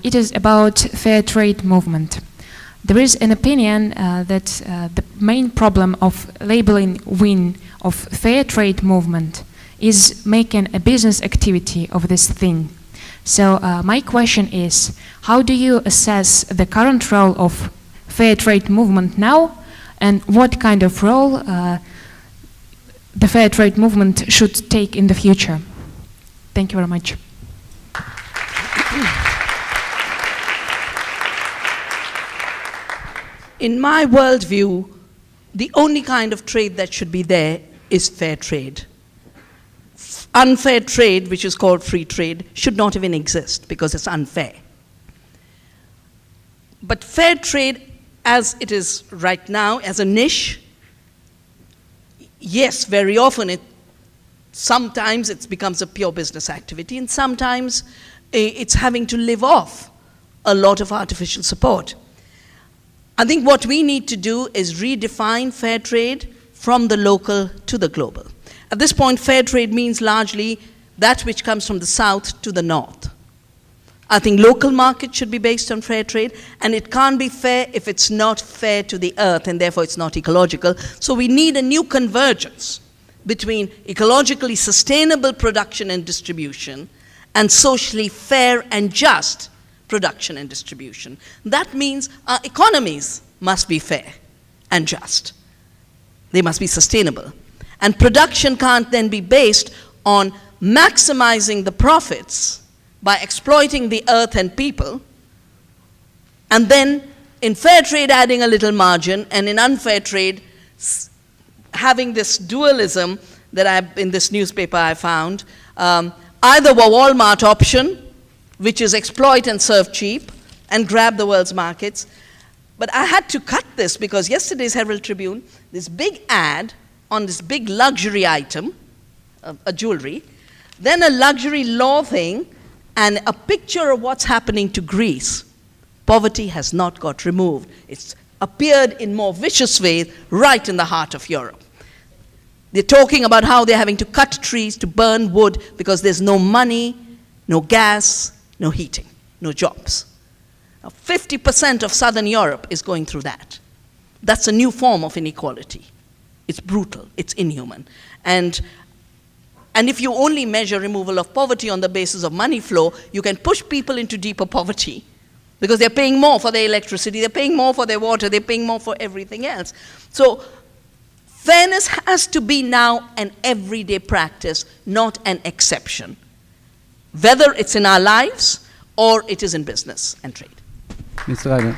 It is about fair trade movement. There is an opinion that the main problem of labeling win of fair trade movement is making a business activity of this thing. So my question is, how do you assess the current role of fair trade movement now, and what kind of role the fair trade movement should take in the future? Thank you very much. In my worldview, the only kind of trade that should be there is fair trade. Unfair trade, which is called free trade, should not even exist because it's unfair. But fair trade, as it is right now, as a niche, yes, very often sometimes it becomes a pure business activity, and sometimes it's having to live off a lot of artificial support. I think what we need to do is redefine fair trade from the local to the global. At this point, fair trade means largely that which comes from the south to the north. I think local markets should be based on fair trade, and it can't be fair if it's not fair to the earth, and therefore it's not ecological. So we need a new convergence between ecologically sustainable production and distribution and socially fair and just production and distribution. That means our economies must be fair and just. They must be sustainable. And production can't then be based on maximizing the profits by exploiting the earth and people, and then in fair trade adding a little margin, and in unfair trade having this dualism that in this newspaper I found, either a Walmart option, which is exploit and serve cheap and grab the world's markets. But I had to cut this because yesterday's Herald Tribune, this big ad on this big luxury item, a jewelry, then a luxury law thing, and a picture of what's happening to Greece. Poverty has not got removed. It's appeared in more vicious ways right in the heart of Europe. They're talking about how they're having to cut trees to burn wood because there's no money, no gas, no heating, no jobs. Now, 50% of Southern Europe is going through that. That's a new form of inequality. It's brutal, it's inhuman. And And if you only measure removal of poverty on the basis of money flow, you can push people into deeper poverty because they're paying more for their electricity, they're paying more for their water, they're paying more for everything else. So fairness has to be now an everyday practice, not an exception, whether it's in our lives or it is in business and trade. Mr. Reiner.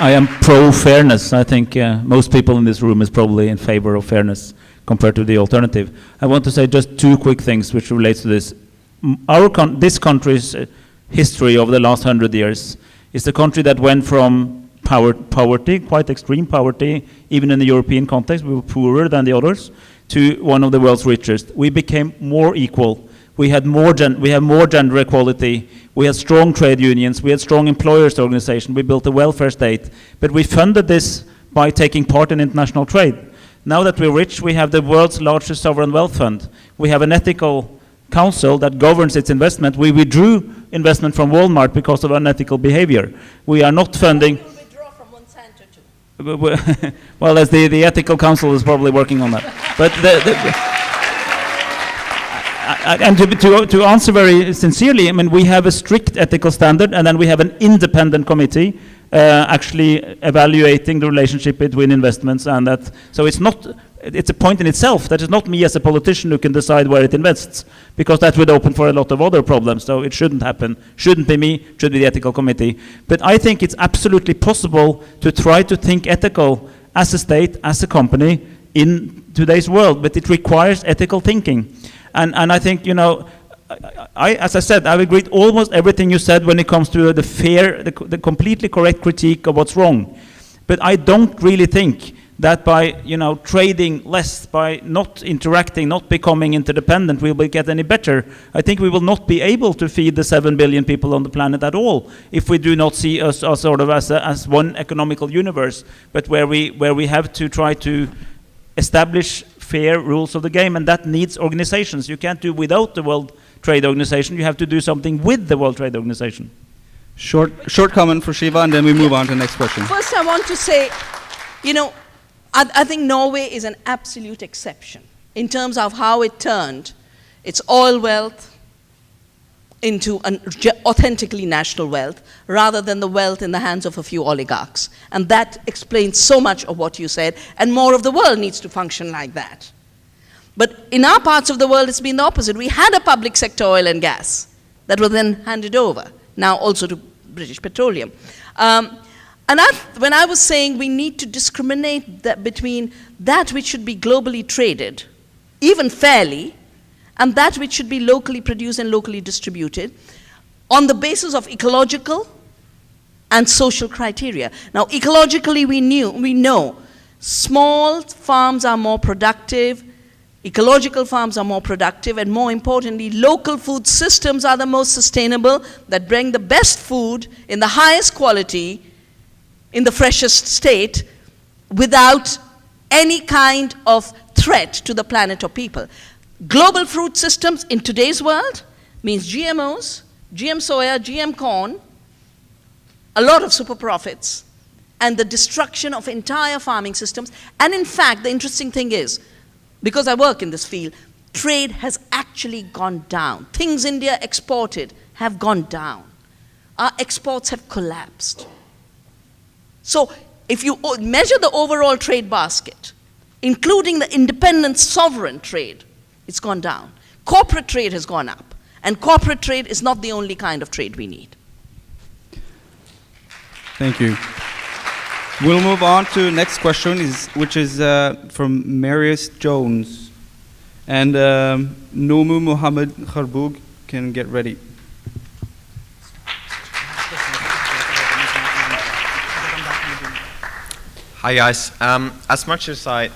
I am pro-fairness. I think most people in this room is probably in favor of fairness compared to the alternative. I want to say just two quick things which relates to this. This country's history over the last 100 years is the country that went from poverty, quite extreme poverty, even in the European context, we were poorer than the others, to one of the world's richest. We became more equal. We have more gender equality. We had strong trade unions. We had strong employers' organization. We built a welfare state. But we funded this by taking part in international trade. Now that we're rich, we have the world's largest sovereign wealth fund. We have an ethical council that governs its investment. We withdrew investment from Walmart because of unethical behavior. We are not funding. You'll withdraw from Monsanto too. Well, as the ethical council is probably working on that. But and to answer very sincerely, I mean, we have a strict ethical standard, and then we have an independent committee actually evaluating the relationship between investments and that. So it's a point in itself. That is not me as a politician who can decide where it invests, because that would open for a lot of other problems. So it shouldn't happen. Shouldn't be me. Should be the ethical committee. But I think it's absolutely possible to try to think ethical as a state, as a company in today's world. But it requires ethical thinking. And I think, as I said, I've agreed almost everything you said when it comes to the completely correct critique of what's wrong. But I don't really think that by, trading less, by not interacting, not becoming interdependent, we will get any better. I think we will not be able to feed the 7 billion people on the planet at all if we do not see us sort of as one economical universe, but where we have to try to establish fair rules of the game, and that needs organizations. You can't do without the World Trade Organization. You have to do something with the World Trade Organization. Short comment for Shiva, and then we move on to the next question. First, I want to say, I think Norway is an absolute exception in terms of how it turned its oil wealth into an authentically national wealth rather than the wealth in the hands of a few oligarchs. And that explains so much of what you said, and more of the world needs to function like that. But in our parts of the world, it's been the opposite. We had a public sector oil and gas that was then handed over, now also to British Petroleum. When I was saying we need to discriminate between that which should be globally traded, even fairly, and that which should be locally produced and locally distributed on the basis of ecological and social criteria. Now, ecologically, we know small farms are more productive, ecological farms are more productive, and more importantly, local food systems are the most sustainable, that bring the best food in the highest quality, in the freshest state, without any kind of threat to the planet or people. Global food systems in today's world means GMOs, GM soya, GM corn, a lot of super profits, and the destruction of entire farming systems. And in fact, the interesting thing is, because I work in this field, trade has actually gone down. Things India exported have gone down. Our exports have collapsed. So if you measure the overall trade basket, including the independent sovereign trade, it's gone down. Corporate trade has gone up. And corporate trade is not the only kind of trade we need. Thank you. We'll move on to the next question, which is from Marius Jones. And Nomu Mohammed Kharboug can get ready. Hi guys. As much as I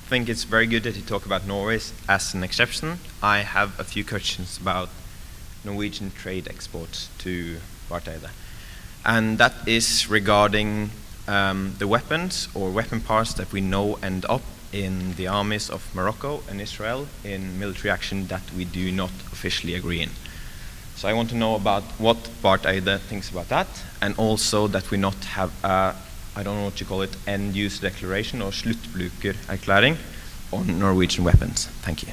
think it's very good that you talk about Norway as an exception, I have a few questions about Norwegian trade exports to Barth Eide. And that is regarding the weapons or weapon parts that we know end up in the armies of Morocco and Israel in military action that we do not officially agree in. So I want to know about what Barth Eide thinks about that, and also that we not have a I don't know what you call it, end-use declaration or sluttbrukererklæring on Norwegian weapons. Thank you.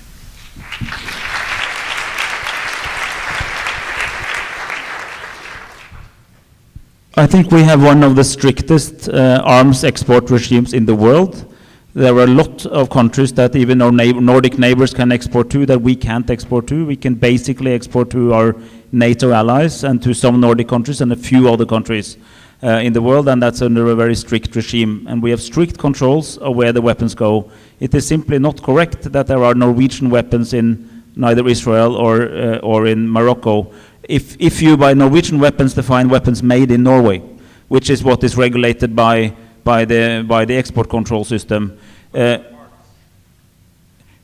I think we have one of the strictest arms export regimes in the world. There are a lot of countries that even our Nordic neighbors can export to that we can't export to. We can basically export to our NATO allies and to some Nordic countries and a few other countries in the world, and that's under a very strict regime. And we have strict controls of where the weapons go. It is simply not correct that there are Norwegian weapons in neither Israel or in Morocco. If you by Norwegian weapons define weapons made in Norway, which is what is regulated by the export control system.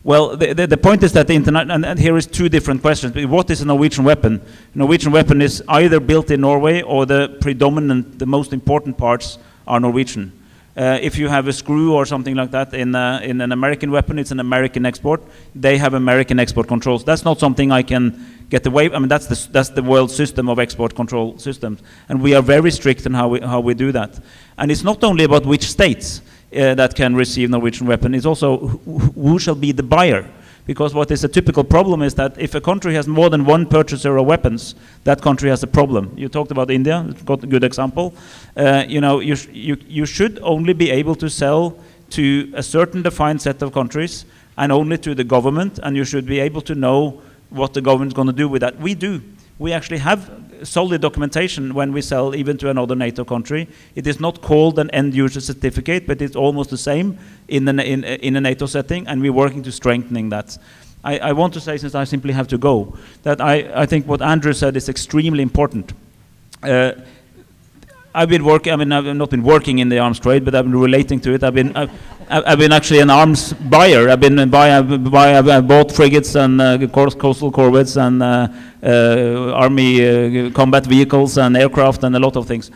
Well, the point is that the and here is two different questions. What is a Norwegian weapon? A Norwegian weapon is either built in Norway or the most important parts are Norwegian. If you have a screw or something like that in an American weapon, it's an American export. They have American export controls. That's not something I can get away. I mean, that's the world system of export control systems, and we are very strict in how we do that. And it's not only about which states that can receive Norwegian weapon. It's also who shall be the buyer. Because what is a typical problem is that if a country has more than one purchaser of weapons, that country has a problem. You talked about India, it's got a good example. You should only be able to sell to a certain defined set of countries and only to the government, and you should be able to know what the government is going to do with that. We do. We actually have solid documentation when we sell even to another NATO country. It is not called an end-user certificate, but it's almost the same in a NATO setting, and we're working to strengthening that. I want to say, since I simply have to go, that I think what Andrew said is extremely important. I've been working. I mean, I've not been working in the arms trade, but I've been relating to it. I've been actually an arms buyer. I've bought frigates and coastal corvettes and army combat vehicles and aircraft and a lot of things.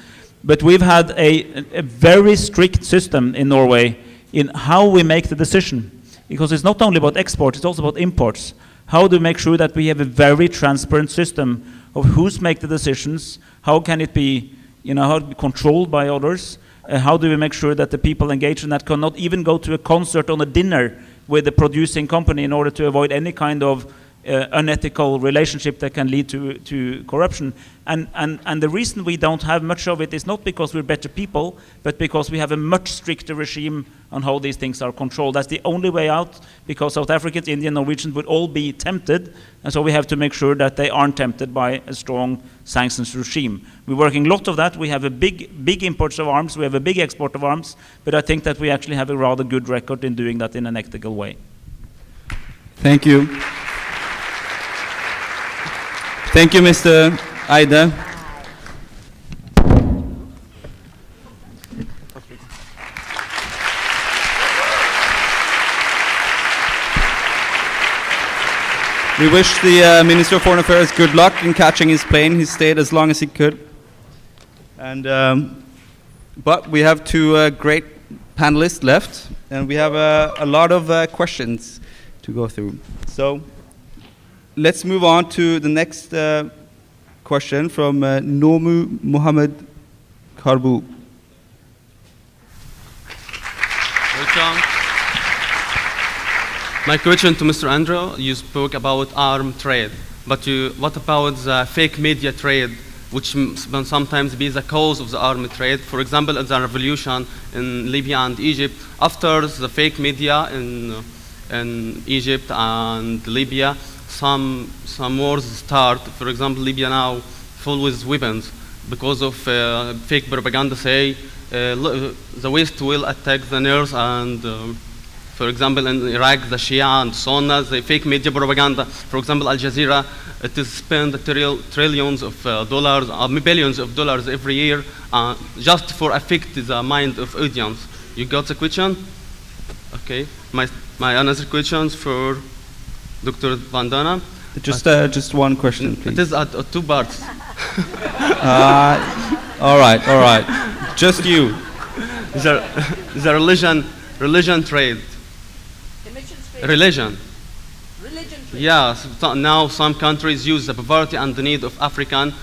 But we've had a very strict system in Norway in how we make the decision, because it's not only about export; it's also about imports. How do we make sure that we have a very transparent system of who's make the decisions? How can it be? How to be controlled by others? How do we make sure that the people engaged in that cannot even go to a concert or a dinner with the producing company in order to avoid any kind of unethical relationship that can lead to corruption? And the reason we don't have much of it is not because we're better people, but because we have a much stricter regime on how these things are controlled. That's the only way out, because South Africans, Indian, Norwegians would all be tempted, and so we have to make sure that they aren't tempted by a strong sanctions regime. We're working a lot of that. We have a big imports of arms, we have a big export of arms, but I think that we actually have a rather good record in doing that in an ethical way. Thank you. Thank you, Mr. Eide. We wish the Minister of Foreign Affairs good luck in catching his plane. He stayed as long as he could. And but we have two great panelists left, and we have a lot of questions to go through. So let's move on to the next question from Nomu Mohammed Karbu. Welcome. My question to Mr. Andrew, you spoke about arm trade, but what about the fake media trade, which can sometimes be the cause of the arm trade? For example, in the revolution in Libya and Egypt, after the fake media in Egypt and Libya, some wars start. For example, Libya now full with weapons because of fake propaganda. Say the West will attack the North, and for example, in Iraq, the Shia and Sunni, the fake media propaganda. For example, Al Jazeera, it is spent trillions of dollars, billions of dollars every year, just for affect the mind of audience. You got the question? Okay. My another questions for Dr. Vandana. Just one question, please. It is at two parts. All right. Just you. The religion trade. Religion trade. Yeah, so now some countries use the poverty and the need of African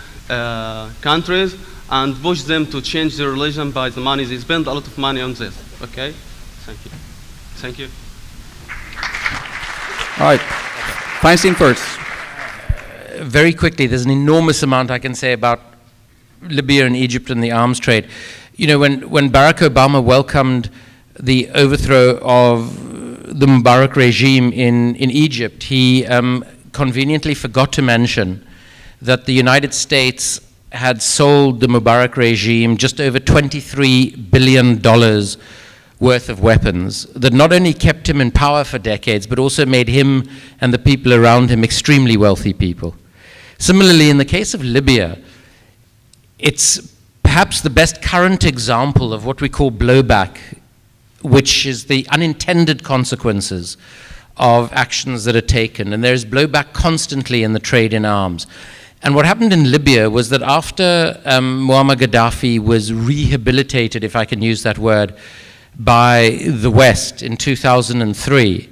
countries and push them to change their religion by the money. They spend a lot of money on this. Okay? Thank you. Thank you. All right. Feinstein first. Very quickly, there's an enormous amount I can say about Libya and Egypt and the arms trade. You know, when Barack Obama welcomed the overthrow of the Mubarak regime in Egypt, he conveniently forgot to mention that the United States had sold the Mubarak regime just over $23 billion worth of weapons that not only kept him in power for decades, but also made him and the people around him extremely wealthy people. Similarly, in the case of Libya, it's perhaps the best current example of what we call blowback, which is the unintended consequences of actions that are taken. And there's blowback constantly in the trade in arms. And what happened in Libya was that after Muammar Gaddafi was rehabilitated, if I can use that word, by the West in 2003,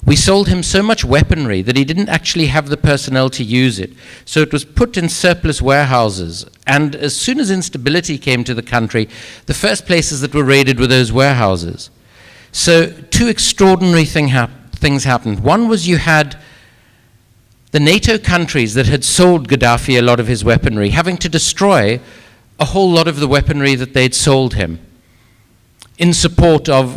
we sold him so much weaponry that he didn't actually have the personnel to use it. So it was put in surplus warehouses. And as soon as instability came to the country, the first places that were raided were those warehouses. So two extraordinary things happened. One was you had the NATO countries that had sold Gaddafi a lot of his weaponry having to destroy a whole lot of the weaponry that they'd sold him in support of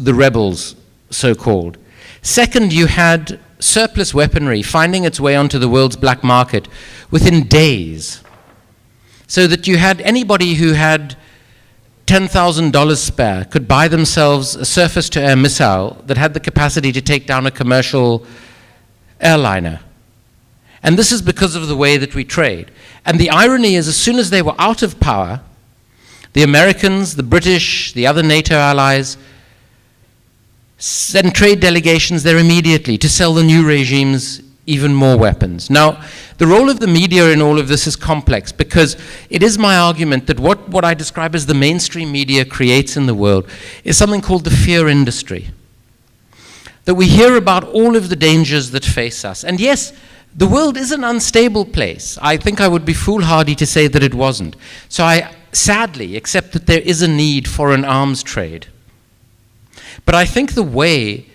the rebels, so-called. Second, you had surplus weaponry finding its way onto the world's black market within days. So that you had anybody who had $10,000 spare could buy themselves a surface-to-air missile that had the capacity to take down a commercial airliner. And this is because of the way that we trade. And the irony is, as soon as they were out of power, the Americans, the British, the other NATO allies sent trade delegations there immediately to sell the new regimes even more weapons. Now, the role of the media in all of this is complex, because it is my argument that what I describe as the mainstream media creates in the world is something called the fear industry. That we hear about all of the dangers that face us. And yes, the world is an unstable place. I think I would be foolhardy to say that it wasn't. So I sadly accept that there is a need for an arms trade. But I think the way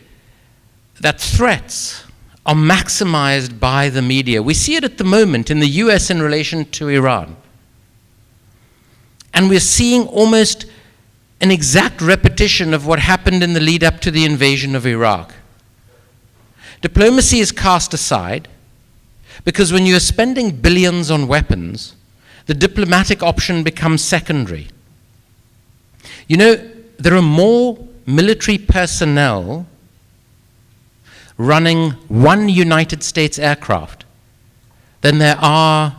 that threats are maximized by the media, we see it at the moment in the US in relation to Iran. And we're seeing almost an exact repetition of what happened in the lead up to the invasion of Iraq. Diplomacy is cast aside because when you're spending billions on weapons, the diplomatic option becomes secondary. You know, there are more military personnel running one United States aircraft than there are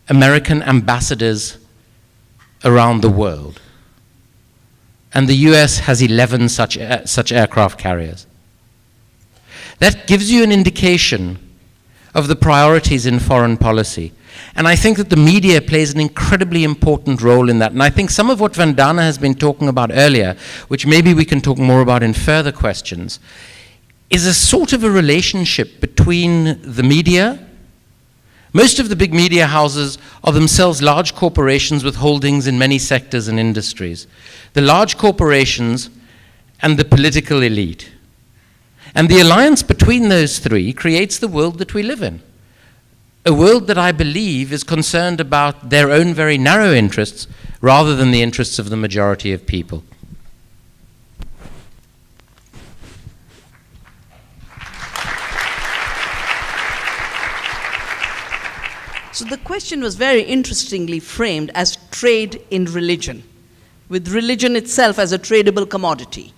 American ambassadors around the world. And the US has 11 such aircraft carriers. That gives you an indication of the priorities in foreign policy. And I think that the media plays an incredibly important role in that. And I think some of what Vandana has been talking about earlier, which maybe we can talk more about in further questions, is a sort of a relationship between the media. Most of the big media houses are themselves large corporations with holdings in many sectors and industries. The large corporations and the political elite. And the alliance between those three creates the world that we live in. A world that I believe is concerned about their own very narrow interests rather than the interests of the majority of people. So the question was very interestingly framed as trade in religion, with religion itself as a tradable commodity.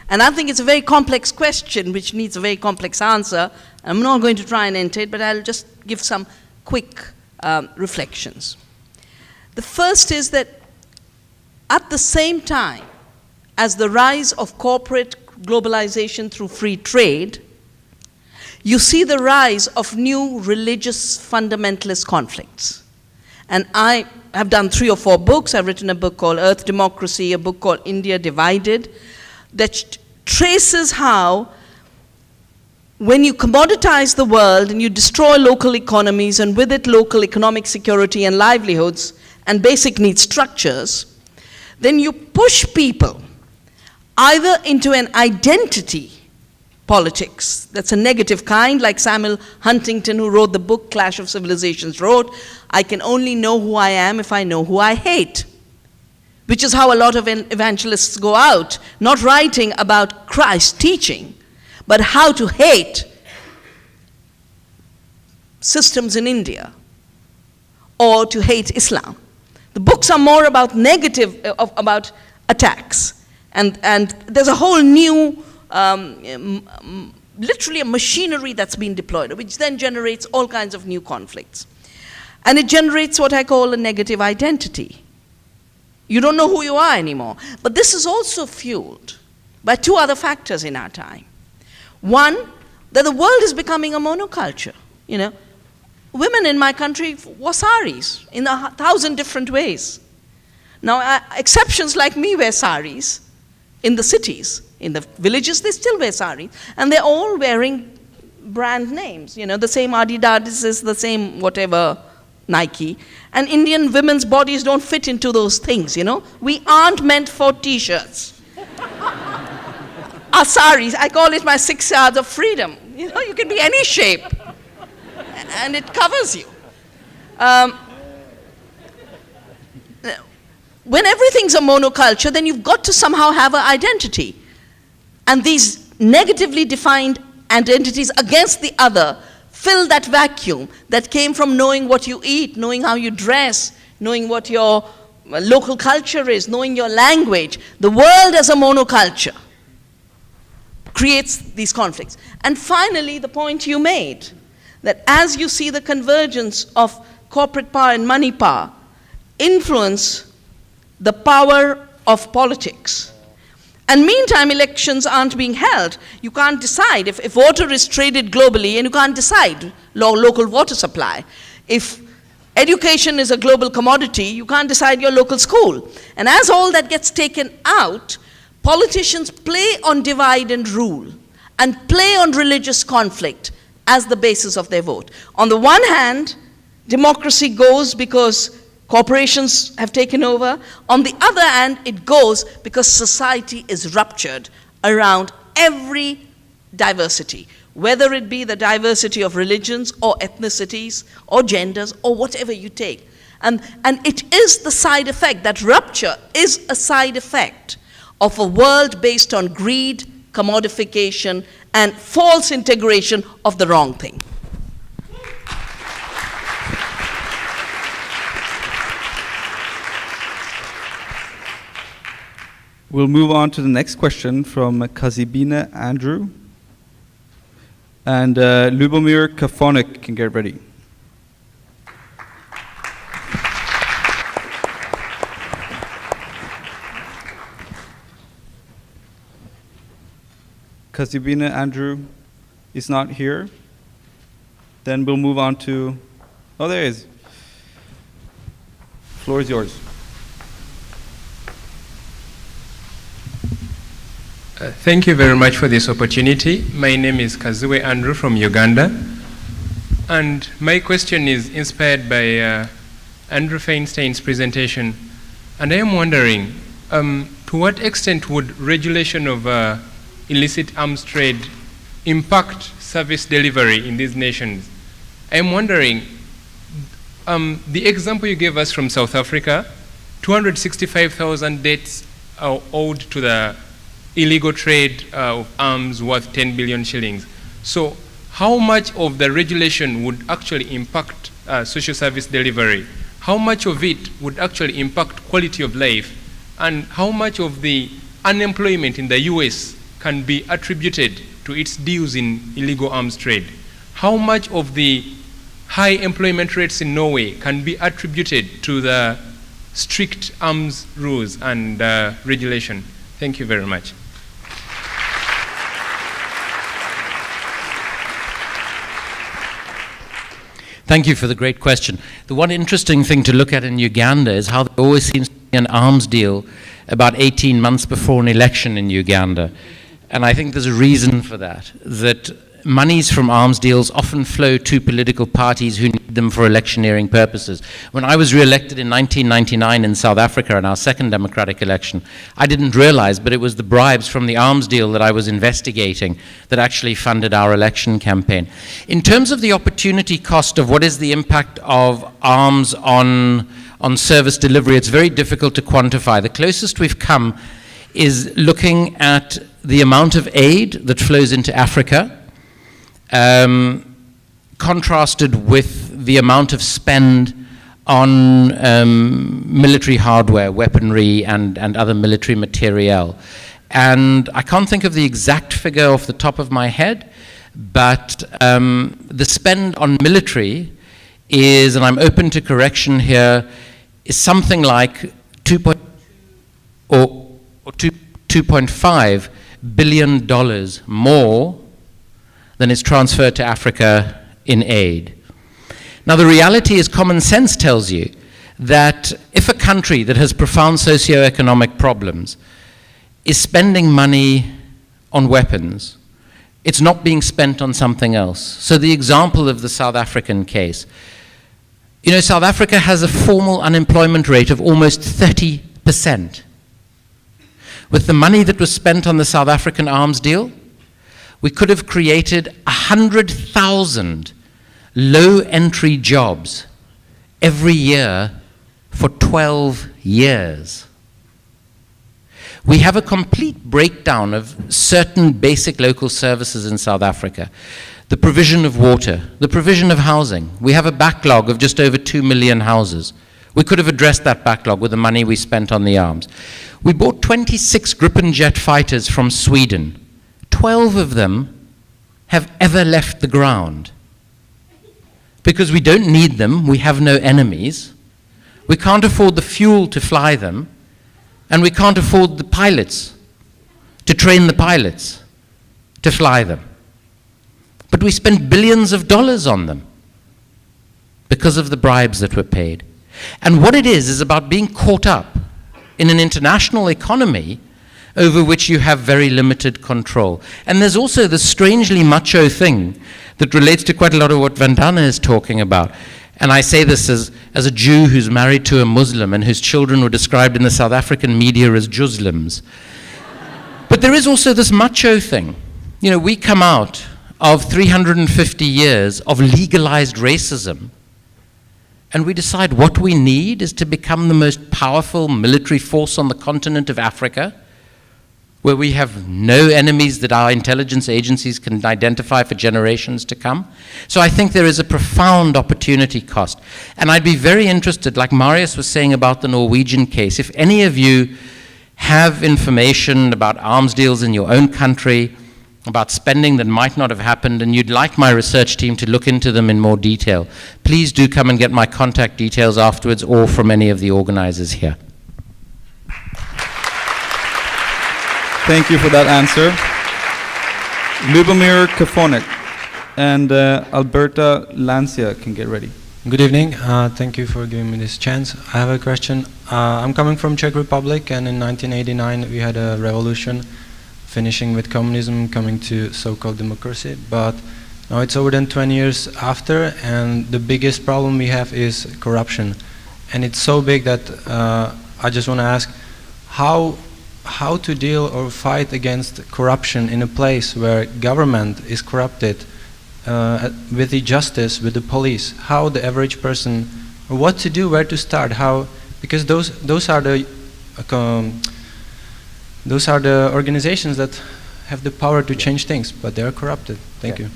And I think it's a very complex question which needs a very complex answer. I'm not going to try and enter it, but I'll just give some quick reflections. The first is that at the same time as the rise of corporate globalization through free trade, you see the rise of new religious fundamentalist conflicts. And I have done 3 or 4 books. I've written a book called Earth Democracy, a book called India Divided, that traces how when you commoditize the world and you destroy local economies and with it local economic security and livelihoods, and basic need structures, then you push people either into an identity politics, that's a negative kind, like Samuel Huntington, who wrote the book Clash of Civilizations, wrote, I can only know who I am if I know who I hate, which is how a lot of evangelists go out, not writing about Christ's teaching, but how to hate systems in India or to hate Islam. The books are more about about attacks. And there's a whole new, literally a machinery that's been deployed, which then generates all kinds of new conflicts. And it generates what I call a negative identity. You don't know who you are anymore. But this is also fueled by two other factors in our time. One, that the world is becoming a monoculture. You know, women in my country wore saris in 1,000 different ways. Now, exceptions like me wear saris in the cities. In the villages, they still wear saris. And they're all wearing brand names. You know, the same Adidas is the same whatever, Nike. And Indian women's bodies don't fit into those things, you know. We aren't meant for T-shirts. Our saris, I call it my 6 yards of freedom. You know, you can be any shape. And it covers you. When everything's a monoculture, then you've got to somehow have an identity. And these negatively defined identities against the other fill that vacuum that came from knowing what you eat, knowing how you dress, knowing what your local culture is, knowing your language. The world as a monoculture creates these conflicts. And finally, the point you made, that as you see the convergence of corporate power and money power influence the power of politics, and meantime elections aren't being held, you can't decide. If water is traded globally and you can't decide local water supply, if education is a global commodity, you can't decide your local school. And as all that gets taken out, politicians play on divide and rule and play on religious conflict as the basis of their vote. On the one hand, democracy goes because corporations have taken over. On the other hand, it goes because society is ruptured around every diversity, whether it be the diversity of religions or ethnicities or genders or whatever you take. And it is the side effect, that rupture is a side effect of a world based on greed, commodification, and false integration of the wrong thing. We'll move on to the next question from Kazibina Andrew. And Lubomir Kafonik can get ready. Kazibina Andrew is not here. Then we'll move on to, oh, there he is. Floor is yours. Thank you very much for this opportunity. My name is Kazue Andrew from Uganda. And my question is inspired by Andrew Feinstein's presentation. And I am wondering, to what extent would regulation of illicit arms trade impact service delivery in these nations? I am wondering, the example you gave us from South Africa, 265,000 deaths are owed to the illegal trade of arms worth 10 billion shillings. So how much of the regulation would actually impact social service delivery? How much of it would actually impact quality of life? And how much of the unemployment in the US can be attributed to its deals in illegal arms trade? How much of the high employment rates in Norway can be attributed to the strict arms rules and regulation? Thank you very much. Thank you for the great question. The one interesting thing to look at in Uganda is how there always seems to be an arms deal about 18 months before an election in Uganda. And I think there's a reason for that, that monies from arms deals often flow to political parties who need them for electioneering purposes. When I was re-elected in 1999 in South Africa in our second democratic election, I didn't realize, but it was the bribes from the arms deal that I was investigating that actually funded our election campaign. In terms of the opportunity cost of what is the impact of arms on service delivery, it's very difficult to quantify. The closest we've come is looking at the amount of aid that flows into Africa, contrasted with the amount of spend on military hardware, weaponry, and other military materiel. And I can't think of the exact figure off the top of my head, but the spend on military is, and I'm open to correction here, is something like $2.5 billion more than is transferred to Africa in aid. Now, the reality is common sense tells you that if a country that has profound socioeconomic problems is spending money on weapons, it's not being spent on something else. So the example of the South African case, you know, South Africa has a formal unemployment rate of almost 30%. With the money that was spent on the South African arms deal, we could have created 100,000 low-entry jobs every year for 12 years. We have a complete breakdown of certain basic local services in South Africa. The provision of water, the provision of housing. We have a backlog of just over 2 million houses. We could have addressed that backlog with the money we spent on the arms. We bought 26 Gripen jet fighters from Sweden. 12 of them have ever left the ground. Because we don't need them, we have no enemies. We can't afford the fuel to fly them, and we can't afford the pilots, to train the pilots, to fly them. But we spent billions of dollars on them because of the bribes that were paid. And what it is about being caught up in an international economy over which you have very limited control. And there's also this strangely macho thing that relates to quite a lot of what Vandana is talking about. And I say this as a Jew who's married to a Muslim and whose children were described in the South African media as Juzlims. But there is also this macho thing. You know, we come out of 350 years of legalized racism, and we decide what we need is to become the most powerful military force on the continent of Africa, where we have no enemies that our intelligence agencies can identify for generations to come. So I think there is a profound opportunity cost. And I'd be very interested, like Marius was saying about the Norwegian case, if any of you have information about arms deals in your own country, about spending that might not have happened, and you'd like my research team to look into them in more detail, please do come and get my contact details afterwards or from any of the organizers here. Thank you for that answer. Lubomir Kafonek and Alberta Lancia can get ready. Good evening. Thank you for giving me this chance. I have a question. I'm coming from Czech Republic, and in 1989 we had a revolution, finishing with communism, coming to so-called democracy. But now it's over than 20 years after, and the biggest problem we have is corruption. And it's so big that I just want to ask how to deal or fight against corruption in a place where government is corrupted, with the justice, with the police. How the average person, or what to do, where to start, how, because those are the organizations that have the power to change things, but they are corrupted. Thank you.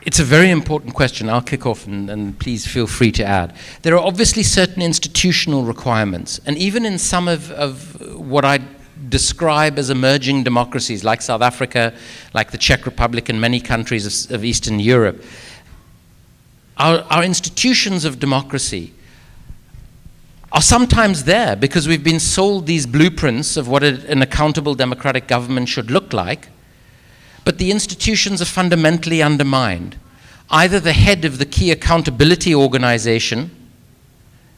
It's a very important question. I'll kick off and please feel free to add. There are obviously certain institutional requirements, and even in some of what I describe as emerging democracies like South Africa, like the Czech Republic and many countries of Eastern Europe, our institutions of democracy are sometimes there because we've been sold these blueprints of what an accountable democratic government should look like, but the institutions are fundamentally undermined. Either the head of the key accountability organization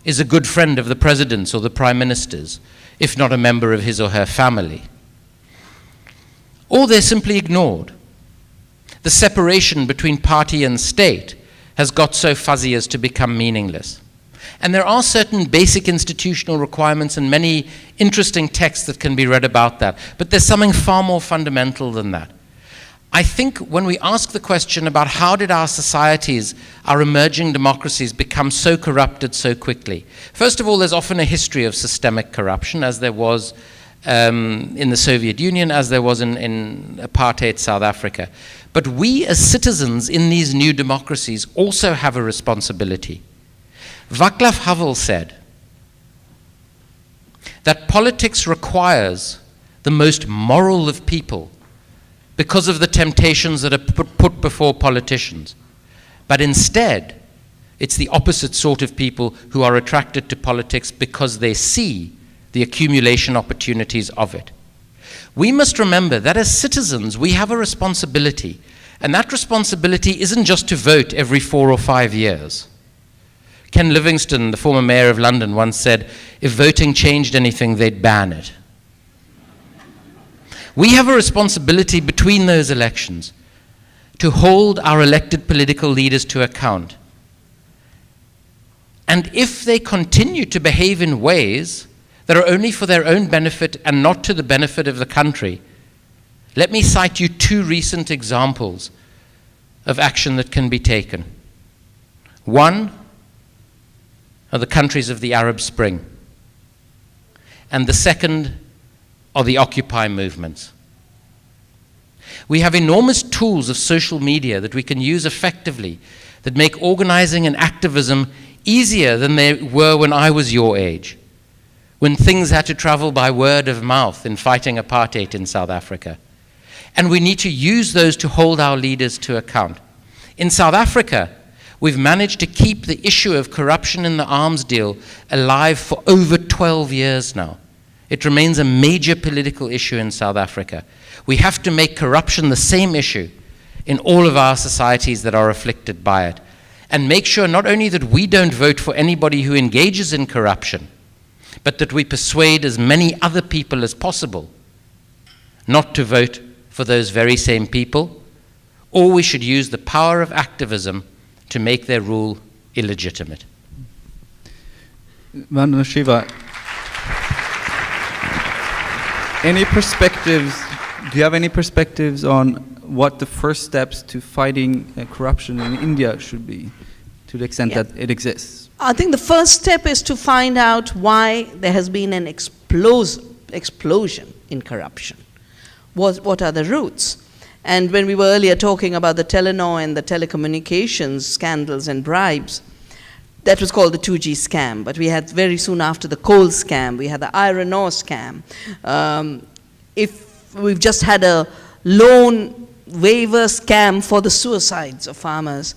is a good friend of the president's or the prime minister's, if not a member of his or her family. Or they're simply ignored. The separation between party and state has got so fuzzy as to become meaningless. And there are certain basic institutional requirements and many interesting texts that can be read about that. But there's something far more fundamental than that. I think when we ask the question about how did our societies, our emerging democracies, become so corrupted so quickly, first of all, there's often a history of systemic corruption, as there was in the Soviet Union, as there was in apartheid South Africa. But we as citizens in these new democracies also have a responsibility. Václav Havel said that politics requires the most moral of people because of the temptations that are put before politicians. But instead, it's the opposite sort of people who are attracted to politics because they see the accumulation opportunities of it. We must remember that as citizens, we have a responsibility, and that responsibility isn't just to vote every 4 or 5 years. Ken Livingstone, the former mayor of London, once said, if voting changed anything, they'd ban it. We have a responsibility between those elections to hold our elected political leaders to account. And if they continue to behave in ways that are only for their own benefit and not to the benefit of the country, let me cite you 2 recent examples of action that can be taken. One are the countries of the Arab Spring, and the second are the Occupy movements. We have enormous tools of social media that we can use effectively that make organizing and activism easier than they were when I was your age, when things had to travel by word of mouth in fighting apartheid in South Africa. And we need to use those to hold our leaders to account. In South Africa, we've managed to keep the issue of corruption in the arms deal alive for over 12 years now. It remains a major political issue in South Africa. We have to make corruption the same issue in all of our societies that are afflicted by it, and make sure not only that we don't vote for anybody who engages in corruption, but that we persuade as many other people as possible not to vote for those very same people, or we should use the power of activism to make their rule illegitimate. Vandana Shiva, any perspectives, do you have any perspectives on what the first steps to fighting corruption in India should be, to the extent that it exists? I think the first step is to find out why there has been an explosion in corruption. What are the roots? And when we were earlier talking about the Telenor and the telecommunications scandals and bribes, that was called the 2G scam. But we had very soon after the coal scam, we had the iron ore scam. If we've just had a loan waiver scam for the suicides of farmers.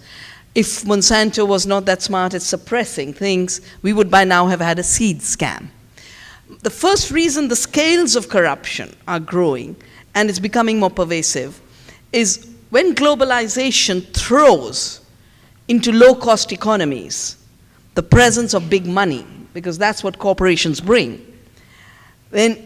If Monsanto was not that smart at suppressing things, we would by now have had a seed scam. The first reason the scales of corruption are growing and it's becoming more pervasive is when globalization throws into low-cost economies the presence of big money, because that's what corporations bring, then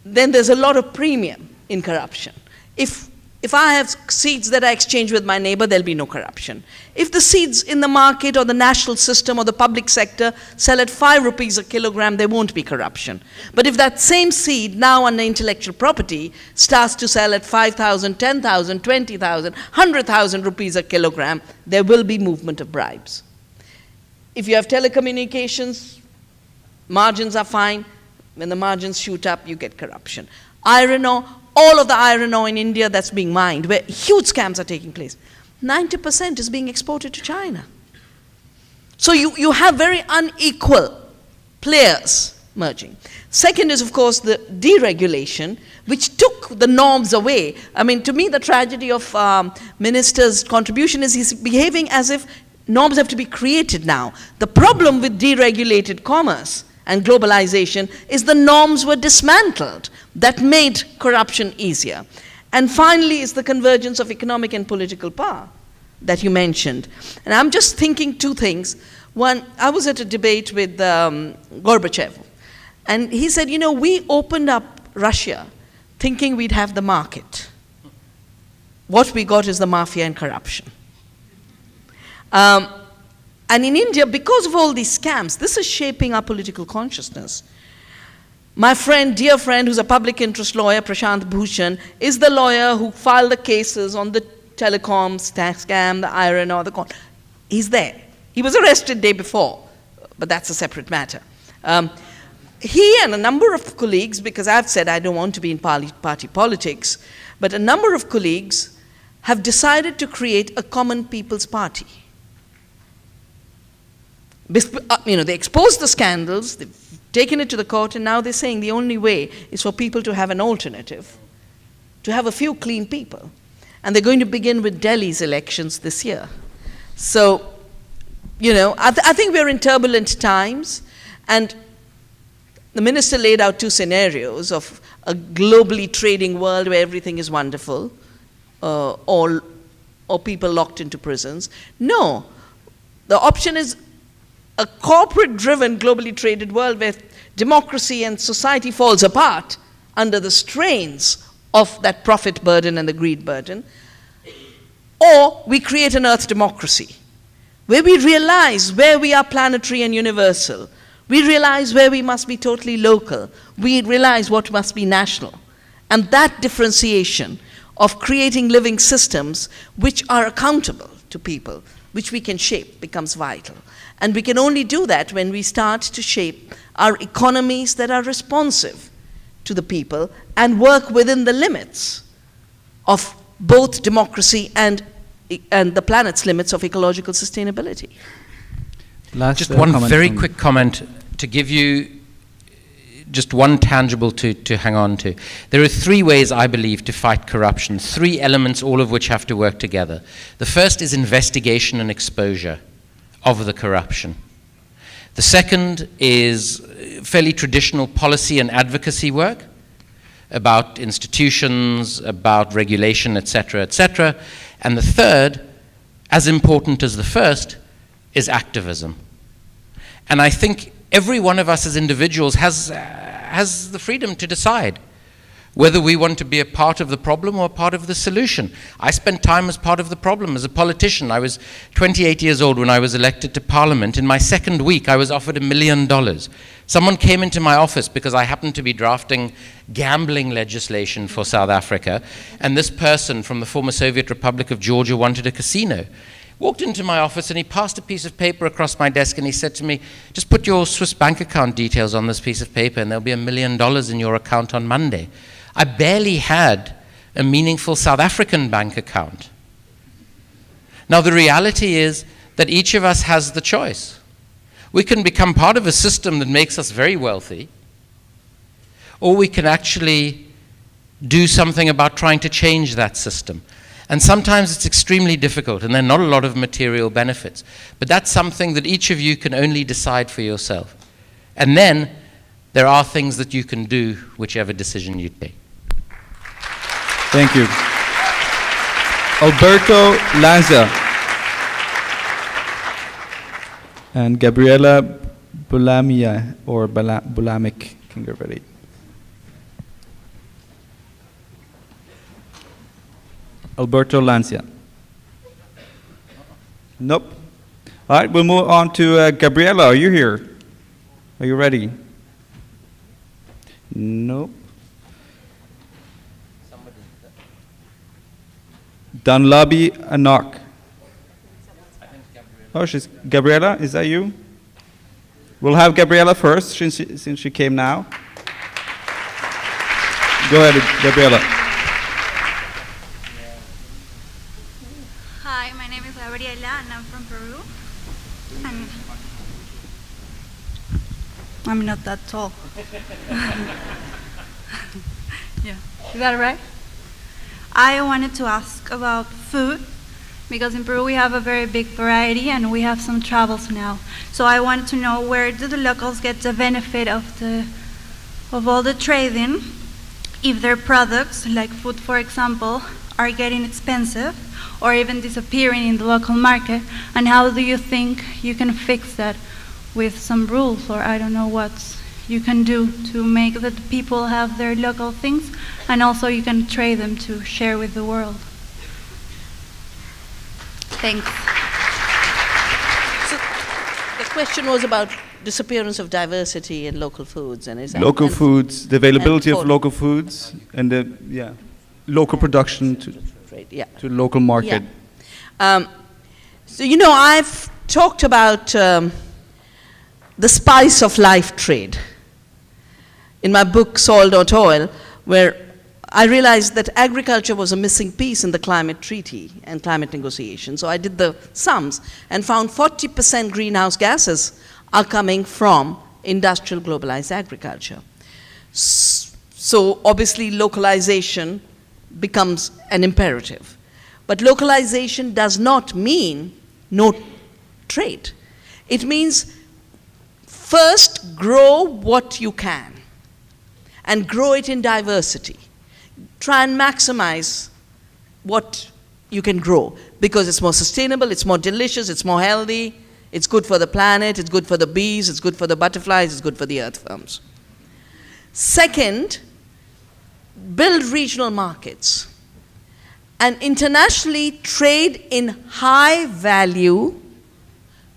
there's a lot of premium in corruption. If I have seeds that I exchange with my neighbor, there'll be no corruption. If the seeds in the market or the national system or the public sector sell at 5 rupees a kilogram, there won't be corruption. But if that same seed now under intellectual property starts to sell at 5,000, 10,000, 20,000, 100,000 rupees a kilogram, there will be movement of bribes. If you have telecommunications, margins are fine. When the margins shoot up, you get corruption. Iron ore, all of the iron ore in India that's being mined, where huge scams are taking place, 90% is being exported to China. So you have very unequal players merging. Second is, of course, the deregulation, which took the norms away. I mean, to me, the tragedy of Minister's contribution is he's behaving as if norms have to be created now. The problem with deregulated commerce and globalization is the norms were dismantled. That made corruption easier. And finally is the convergence of economic and political power that you mentioned. And I'm just thinking 2 things. I was at a debate with Gorbachev, and he said, we opened up Russia thinking we'd have the market. What we got is the mafia and corruption. And in India, because of all these scams, this is shaping our political consciousness. My dear friend, who's a public interest lawyer, Prashant Bhushan, is the lawyer who filed the cases on the telecom scam, the iron ore, the corn. He's there. He was arrested day before, but that's a separate matter. He and a number of colleagues, because I've said I don't want to be in party politics, but a number of colleagues have decided to create a common people's party. They exposed the scandals, they've taken it to the court, and now they're saying the only way is for people to have an alternative, to have a few clean people. And they're going to begin with Delhi's elections this year. So, I think we're in turbulent times, and the minister laid out two scenarios of a globally trading world where everything is wonderful, or people locked into prisons. No, the option is a corporate-driven, globally traded world where democracy and society falls apart under the strains of that profit burden and the greed burden. Or we create an earth democracy, where we realize where we are planetary and universal. We realize where we must be totally local. We realize what must be national. And that differentiation of creating living systems which are accountable to people, which we can shape, becomes vital. And we can only do that when we start to shape our economies that are responsive to the people and work within the limits of both democracy and the planet's limits of ecological sustainability. Just one very quick comment to give you just one tangible to hang on to. There are three ways, I believe, to fight corruption, three elements, all of which have to work together. The first is investigation and exposure of the corruption. The second is fairly traditional policy and advocacy work about institutions, about regulation, etc., etc. And the third, as important as the first, is activism. And I think every one of us as individuals has the freedom to decide whether we want to be a part of the problem or a part of the solution. I spent time as part of the problem as a politician. I was 28 years old when I was elected to Parliament. In my second week, I was offered $1 million. Someone came into my office because I happened to be drafting gambling legislation for South Africa, and this person from the former Soviet Republic of Georgia wanted a casino. Walked into my office and he passed a piece of paper across my desk and he said to me, just put your Swiss bank account details on this piece of paper and there'll be $1 million in your account on Monday. I barely had a meaningful South African bank account. Now the reality is that each of us has the choice. We can become part of a system that makes us very wealthy, or we can actually do something about trying to change that system. And sometimes it's extremely difficult, and there are not a lot of material benefits. But that's something that each of you can only decide for yourself. And then there are things that you can do, whichever decision you take. Thank you. Alberto Lanza and Gabriela Bulamia, or Bulamic, can get ready. Alberto Lancia. Nope. All right, we'll move on to Gabriela. Are you here? Are you ready? Nope. Dunlabi Anok. Oh, she's Gabriela. Is that you? We'll have Gabriela first, since she came now. Go ahead, Gabriela. Hi, my name is Gabriela, and I'm from Peru. And I'm not that tall. Yeah, is that right? I wanted to ask about food, because in Peru we have a very big variety and we have some troubles now. So I wanted to know, where do the locals get the benefit of all the trading if their products, like food for example, are getting expensive? or even disappearing in the local market? And how do you think you can fix that with some rules, or I don't know what you can do to make that people have their local things, and also you can trade them to share with the world? Thanks. So the question was about disappearance of diversity in local foods, and is that local foods, the availability of food. local foods, and the local production to the local market. Yeah. So I've talked about the spice of life trade in my book Soil Not Oil, where I realized that agriculture was a missing piece in the climate treaty and climate negotiations. So I did the sums and found 40% greenhouse gases are coming from industrial globalized agriculture. So obviously localization becomes an imperative. But localization does not mean no trade. It means first grow what you can and grow it in diversity. Try and maximize what you can grow because it's more sustainable, it's more delicious, it's more healthy, it's good for the planet, it's good for the bees, it's good for the butterflies, it's good for the earthworms. Second, build regional markets and internationally trade in high value,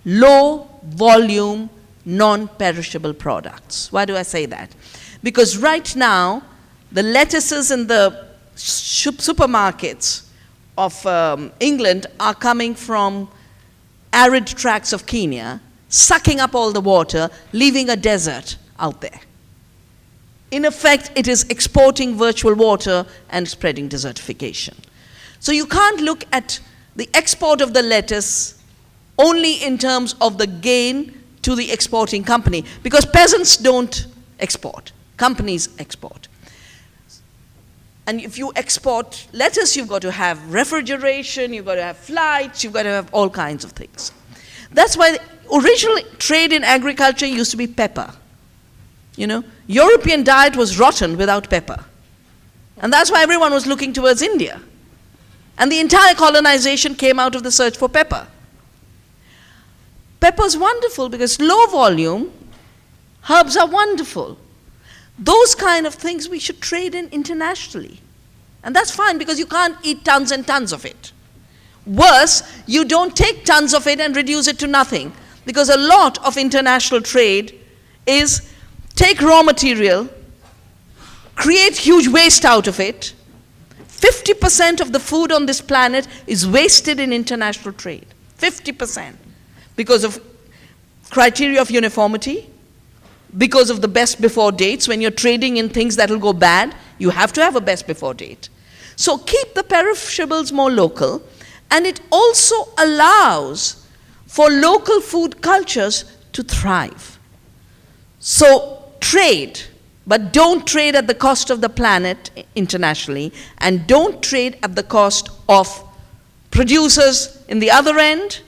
low volume, non-perishable products. Why do I say that? Because right now, the lettuces in the supermarkets of England are coming from arid tracts of Kenya, sucking up all the water, leaving a desert out there. In effect, it is exporting virtual water and spreading desertification. So you can't look at the export of the lettuce only in terms of the gain to the exporting company, because peasants don't export, companies export. And if you export lettuce, you've got to have refrigeration, you've got to have flights, you've got to have all kinds of things. That's why the original trade in agriculture used to be pepper. European diet was rotten without pepper. And that's why everyone was looking towards India. And the entire colonization came out of the search for pepper. Pepper's wonderful because low volume, herbs are wonderful. Those kind of things we should trade in internationally. And that's fine because you can't eat tons and tons of it. Worse, you don't take tons of it and reduce it to nothing, because a lot of international trade is take raw material, create huge waste out of it. 50% of the food on this planet is wasted in international trade. 50%. Because of criteria of uniformity, because of the best before dates. When you're trading in things that will go bad, you have to have a best before date. So keep the perishables more local, and it also allows for local food cultures to thrive. So trade, but don't trade at the cost of the planet internationally, and don't trade at the cost of producers in the other end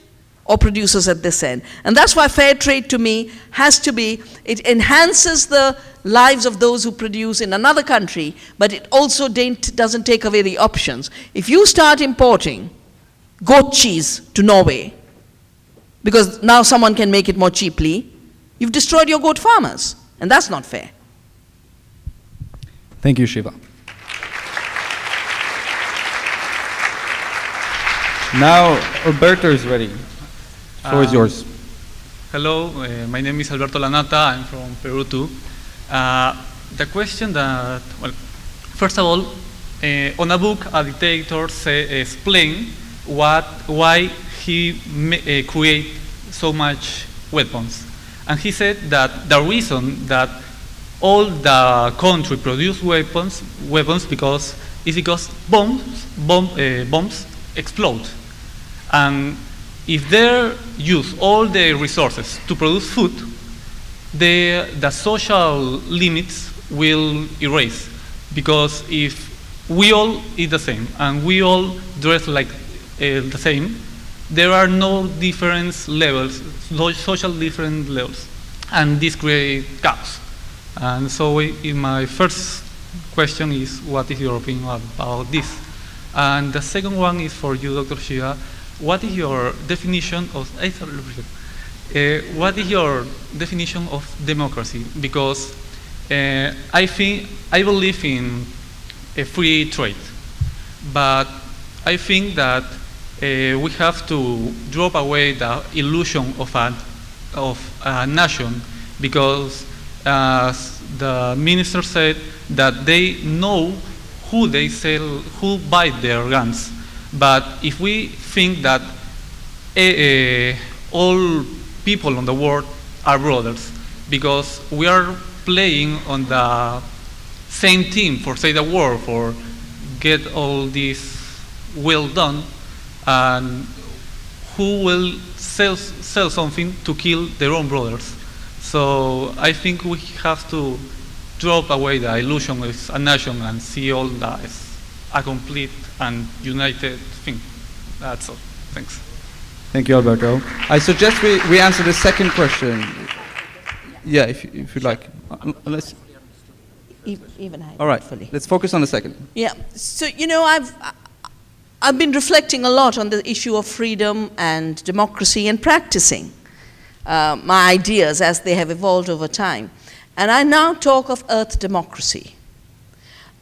or producers at this end. And that's why fair trade to me has to be, it enhances the lives of those who produce in another country, but it also doesn't take away the options. If you start importing goat cheese to Norway, because now someone can make it more cheaply, you've destroyed your goat farmers, and that's not fair. Thank you, Shiva. Now, Alberto is ready. The floor is yours. Hello, my name is Alberto Lanata. I'm from Peru too. The question that, well, first of all, on a book, a dictator explained why he create so much weapons, and he said that the reason that all the country produce weapons because bombs explode, and if they use all the resources to produce food, the social limits will erase. Because if we all eat the same and we all dress like the same, there are no different levels, no social different levels, and this creates chaos. And so my first question is, what is your opinion about this? And the second one is for you, Dr. Shiva. What is your definition of what is your definition of democracy? Because I believe in a free trade, but I think that we have to drop away the illusion of a nation, because as the minister said, that they know who they sell, who buy their guns. But if we think that all people on the world are brothers, because we are playing on the same team for say the war, for get all this well done, and who will sell something to kill their own brothers. So I think we have to drop away the illusion of a nation and see all that as a complete and united thing. That's all. Thanks. Thank you, Alberto. I suggest we answer the second question. Yeah, if you'd like. Unless. Even I. All right. Let's focus on the second. Yeah. So I've been reflecting a lot on the issue of freedom and democracy and practicing my ideas as they have evolved over time. And I now talk of earth democracy.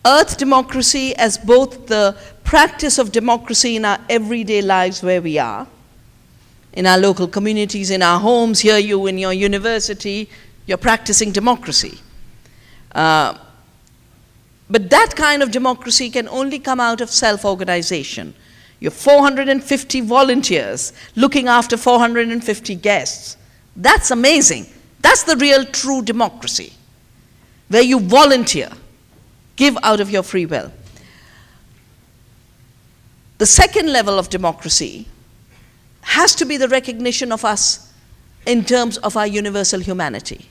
Earth democracy as both the practice of democracy in our everyday lives where we are, in our local communities, in our homes, here you in your university, you're practicing democracy. But that kind of democracy can only come out of self-organization. You have 450 volunteers looking after 450 guests. That's amazing. That's the real true democracy, where you volunteer, give out of your free will. The second level of democracy has to be the recognition of us in terms of our universal humanity.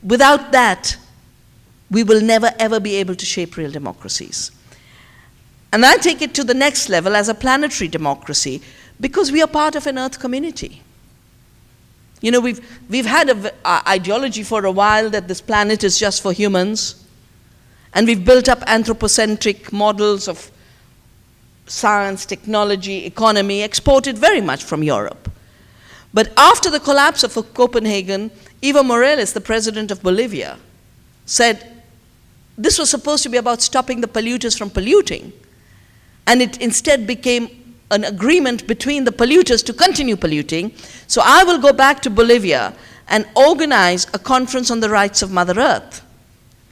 Without that, we will never ever be able to shape real democracies. And I take it to the next level as a planetary democracy, because we are part of an earth community. You know, we've had an ideology for a while that this planet is just for humans, and we've built up anthropocentric models of science, technology, economy, exported very much from Europe. But after the collapse of Copenhagen, Evo Morales, the president of Bolivia, said this was supposed to be about stopping the polluters from polluting, and it instead became an agreement between the polluters to continue polluting. So I will go back to Bolivia and organize a conference on the rights of Mother Earth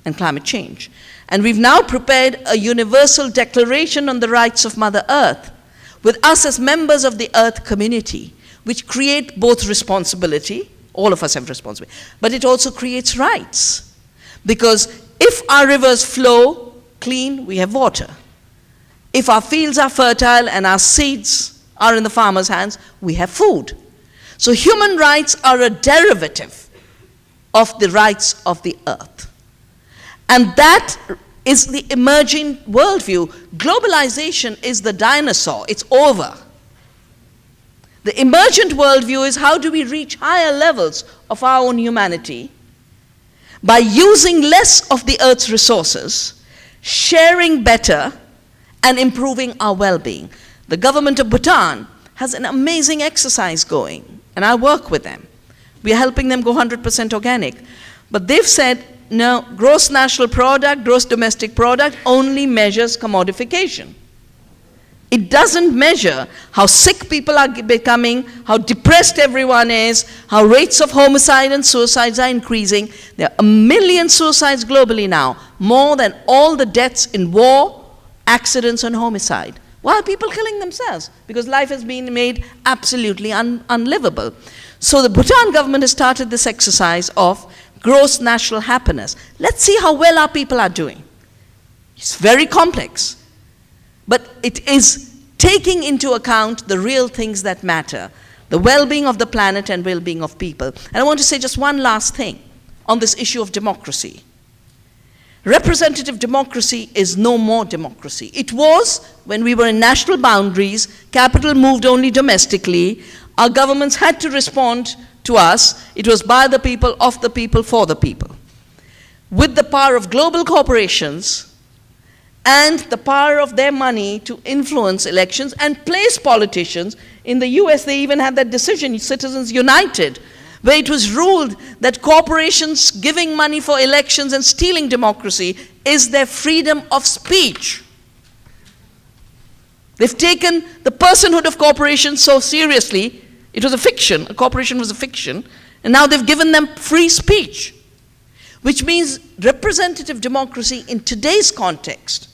and climate change. And we've now prepared a universal declaration on the rights of Mother Earth with us as members of the Earth community, which create both responsibility, all of us have responsibility, but it also creates rights. Because if our rivers flow clean, we have water. If our fields are fertile and our seeds are in the farmer's hands, we have food. So human rights are a derivative of the rights of the earth. And that is the emerging worldview. Globalization is the dinosaur, it's over. The emergent worldview is how do we reach higher levels of our own humanity by using less of the earth's resources, sharing better, and improving our well-being. The government of Bhutan has an amazing exercise going, and I work with them. We are helping them go 100% organic. But they've said, no, gross national product, gross domestic product only measures commodification. It doesn't measure how sick people are becoming, how depressed everyone is, how rates of homicide and suicides are increasing. There are 1 million suicides globally now, more than all the deaths in war, accidents, and homicide. Why are people killing themselves? Because life has been made absolutely unlivable. So the Bhutan government has started this exercise of gross national happiness. Let's see how well our people are doing. It's very complex, but it is taking into account the real things that matter, the well-being of the planet and well-being of people. And I want to say just one last thing on this issue of democracy. Representative democracy is no more democracy. It was when we were in national boundaries, capital moved only domestically, our governments had to respond to us. It was by the people, of the people, for the people. With the power of global corporations and the power of their money to influence elections and place politicians. In the US, they even had that decision, Citizens United, where it was ruled that corporations giving money for elections and stealing democracy is their freedom of speech. They've taken the personhood of corporations so seriously. It was a fiction. A corporation was a fiction. And now they've given them free speech, which means representative democracy in today's context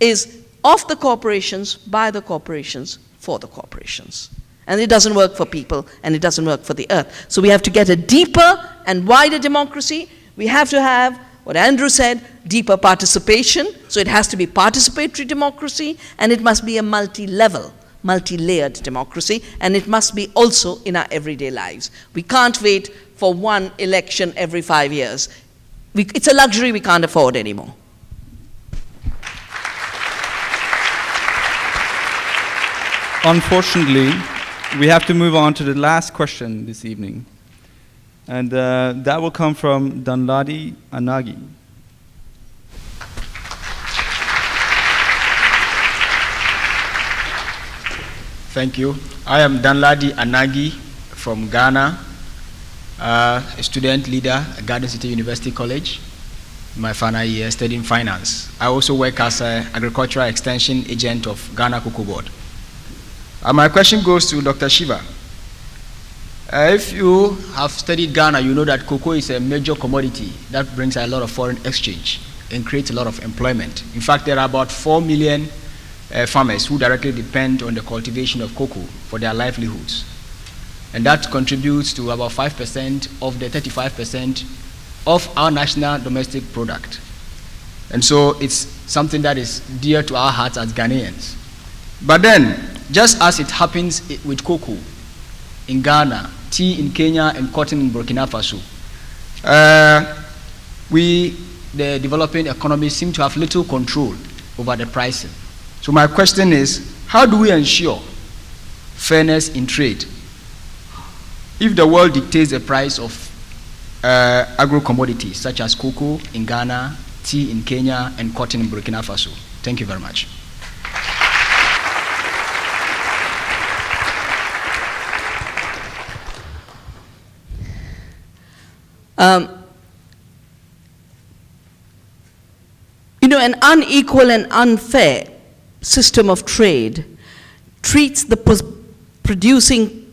is of the corporations, by the corporations, for the corporations. And it doesn't work for people, and it doesn't work for the earth. So we have to get a deeper and wider democracy. We have to have, what Andrew said, deeper participation. So it has to be participatory democracy, and it must be a multi-level, multi-layered democracy, and it must be also in our everyday lives. We can't wait for one election every 5 years. It's a luxury we can't afford anymore. Unfortunately, we have to move on to the last question this evening. And that will come from Danladi Anagi. Thank you. I am Danladi Anagi from Ghana, a student leader at Garden City University College, my final year studying finance. I also work as an agricultural extension agent of Ghana Cocoa Board. My question goes to Dr. Shiva. If you have studied Ghana, you know that cocoa is a major commodity that brings a lot of foreign exchange and creates a lot of employment. In fact, there are about 4 million farmers who directly depend on the cultivation of cocoa for their livelihoods. And that contributes to about 5% of the 35% of our national domestic product. And so it's something that is dear to our hearts as Ghanaians. But then, just as it happens with cocoa in Ghana, tea in Kenya, and cotton in Burkina Faso, the developing economies, seem to have little control over the pricing. So my question is, how do we ensure fairness in trade if the world dictates the price of agro-commodities such as cocoa in Ghana, tea in Kenya, and cotton in Burkina Faso? Thank you very much. An unequal and unfair system of trade treats the producing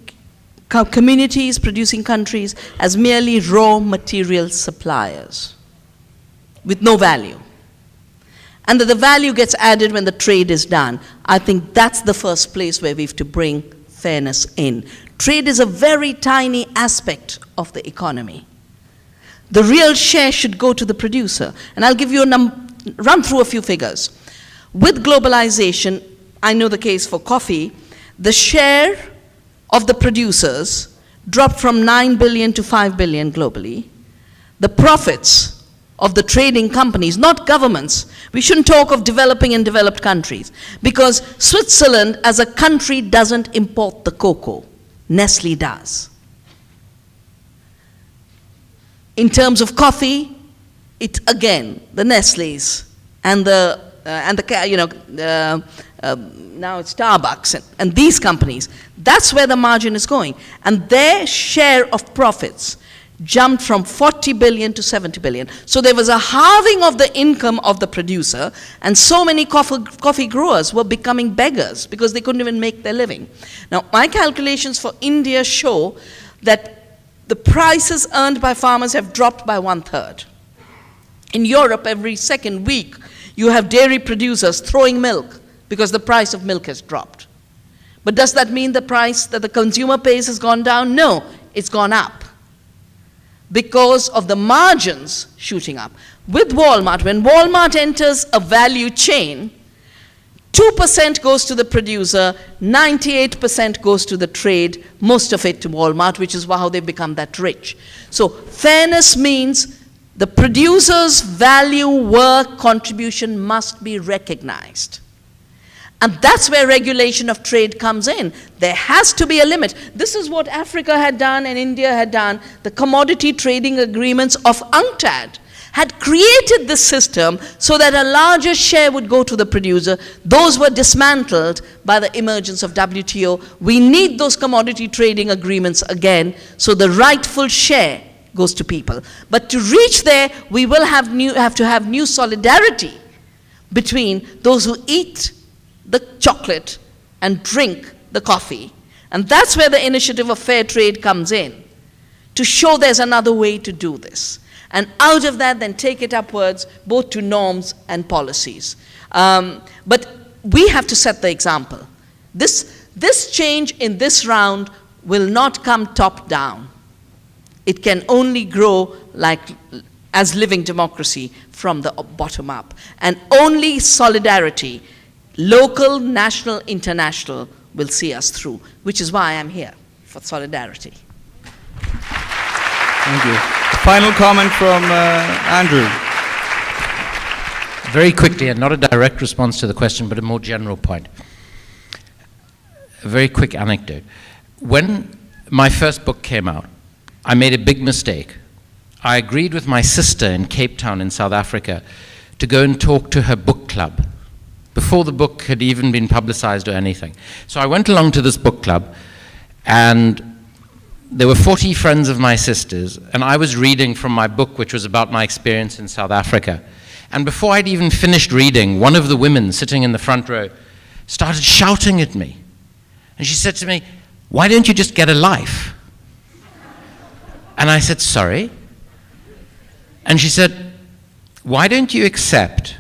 communities, producing countries, as merely raw material suppliers with no value. And that the value gets added when the trade is done. I think that's the first place where we have to bring fairness in. Trade is a very tiny aspect of the economy. The real share should go to the producer. And I'll give you run through a few figures. With globalization, I know the case for coffee, the share of the producers dropped from 9 billion to 5 billion globally. The profits of the trading companies, not governments. We shouldn't talk of developing and developed countries, because Switzerland as a country doesn't import the cocoa. Nestle does. In terms of coffee, it again, the Nestle's and now it's Starbucks and these companies, that's where the margin is going. And their share of profits jumped from 40 billion to 70 billion. So there was a halving of the income of the producer, and so many coffee growers were becoming beggars because they couldn't even make their living. Now, my calculations for India show that the prices earned by farmers have dropped by 1/3. In Europe, every second week, you have dairy producers throwing milk because the price of milk has dropped. But does that mean the price that the consumer pays has gone down? No, it's gone up because of the margins shooting up. With Walmart, when Walmart enters a value chain, 2% goes to the producer, 98% goes to the trade, most of it to Walmart, which is how they've become that rich. So fairness means the producer's value, work, contribution must be recognized. And that's where regulation of trade comes in. There has to be a limit. This is what Africa had done and India had done, the commodity trading agreements of UNCTAD. had created this system so that a larger share would go to the producer. Those were dismantled by the emergence of WTO. We need those commodity trading agreements again, so the rightful share goes to people. But to reach there, we will have to have new solidarity between those who eat the chocolate and drink the coffee. And that's where the initiative of fair trade comes in, to show there's another way to do this. And out of that, then take it upwards, both to norms and policies. But we have to set the example. This change in this round will not come top down. It can only grow as living democracy from the bottom up. And only solidarity, local, national, international, will see us through, which is why I'm here, for solidarity. Thank you. Final comment from Andrew. Very quickly, and not a direct response to the question, but a more general point. A very quick anecdote. When my first book came out, I made a big mistake. I agreed with my sister in Cape Town in South Africa to go and talk to her book club before the book had even been publicized or anything. So I went along to this book club, and there were 40 friends of my sister's, and I was reading from my book, which was about my experience in South Africa. And before I'd even finished reading, one of the women sitting in the front row started shouting at me. And she said to me, "Why don't you just get a life?" And I said, "Sorry?" And she said, "Why don't you accept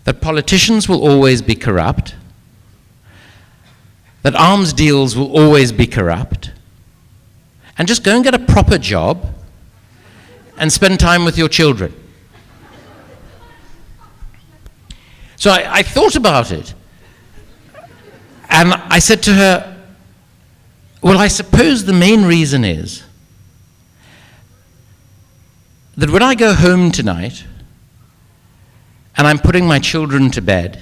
that politicians will always be corrupt, that arms deals will always be corrupt, and just go and get a proper job and spend time with your children?" So I thought about it, and I said to her, well, I suppose the main reason is that when I go home tonight and I'm putting my children to bed,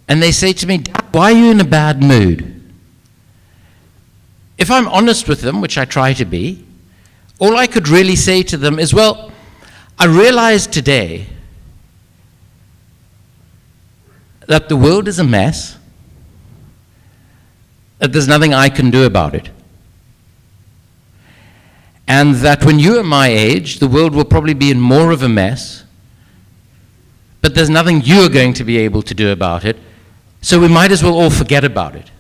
and they say to me, "Dad, why are you in a bad mood?" If I'm honest with them, which I try to be, all I could really say to them is, well, I realized today that the world is a mess, that there's nothing I can do about it, and that when you are my age, the world will probably be in more of a mess, but there's nothing you are going to be able to do about it, so we might as well all forget about it.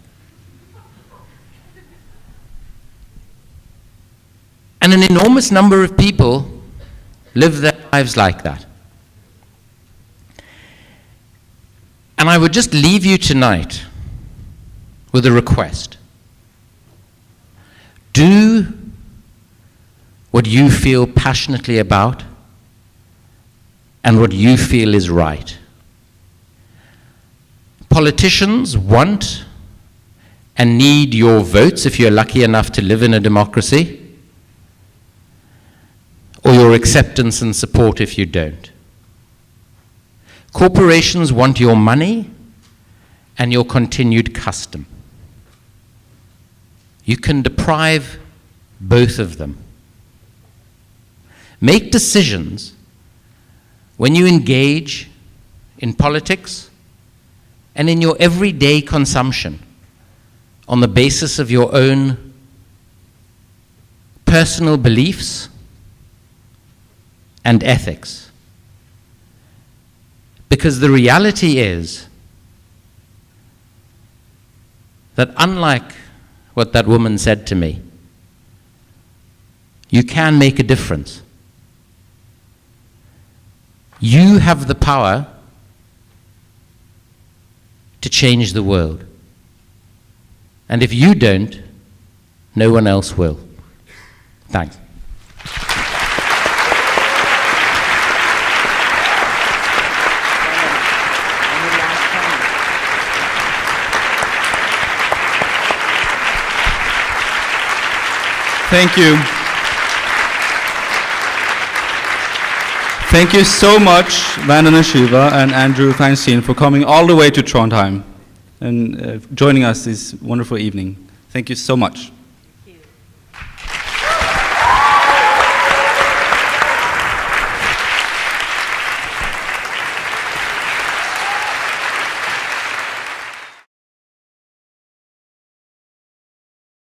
And an enormous number of people live their lives like that. And I would just leave you tonight with a request. Do what you feel passionately about and what you feel is right. Politicians want and need your votes if you're lucky enough to live in a democracy, or your acceptance and support if you don't. Corporations want your money and your continued custom. You can deprive both of them. Make decisions when you engage in politics and in your everyday consumption on the basis of your own personal beliefs and ethics. Because the reality is that unlike what that woman said to me, you can make a difference. You have the power to change the world. And if you don't, no one else will. Thanks. Thank you. Thank you so much, Vandana Shiva and Andrew Feinstein, for coming all the way to Trondheim and joining us this wonderful evening. Thank you so much.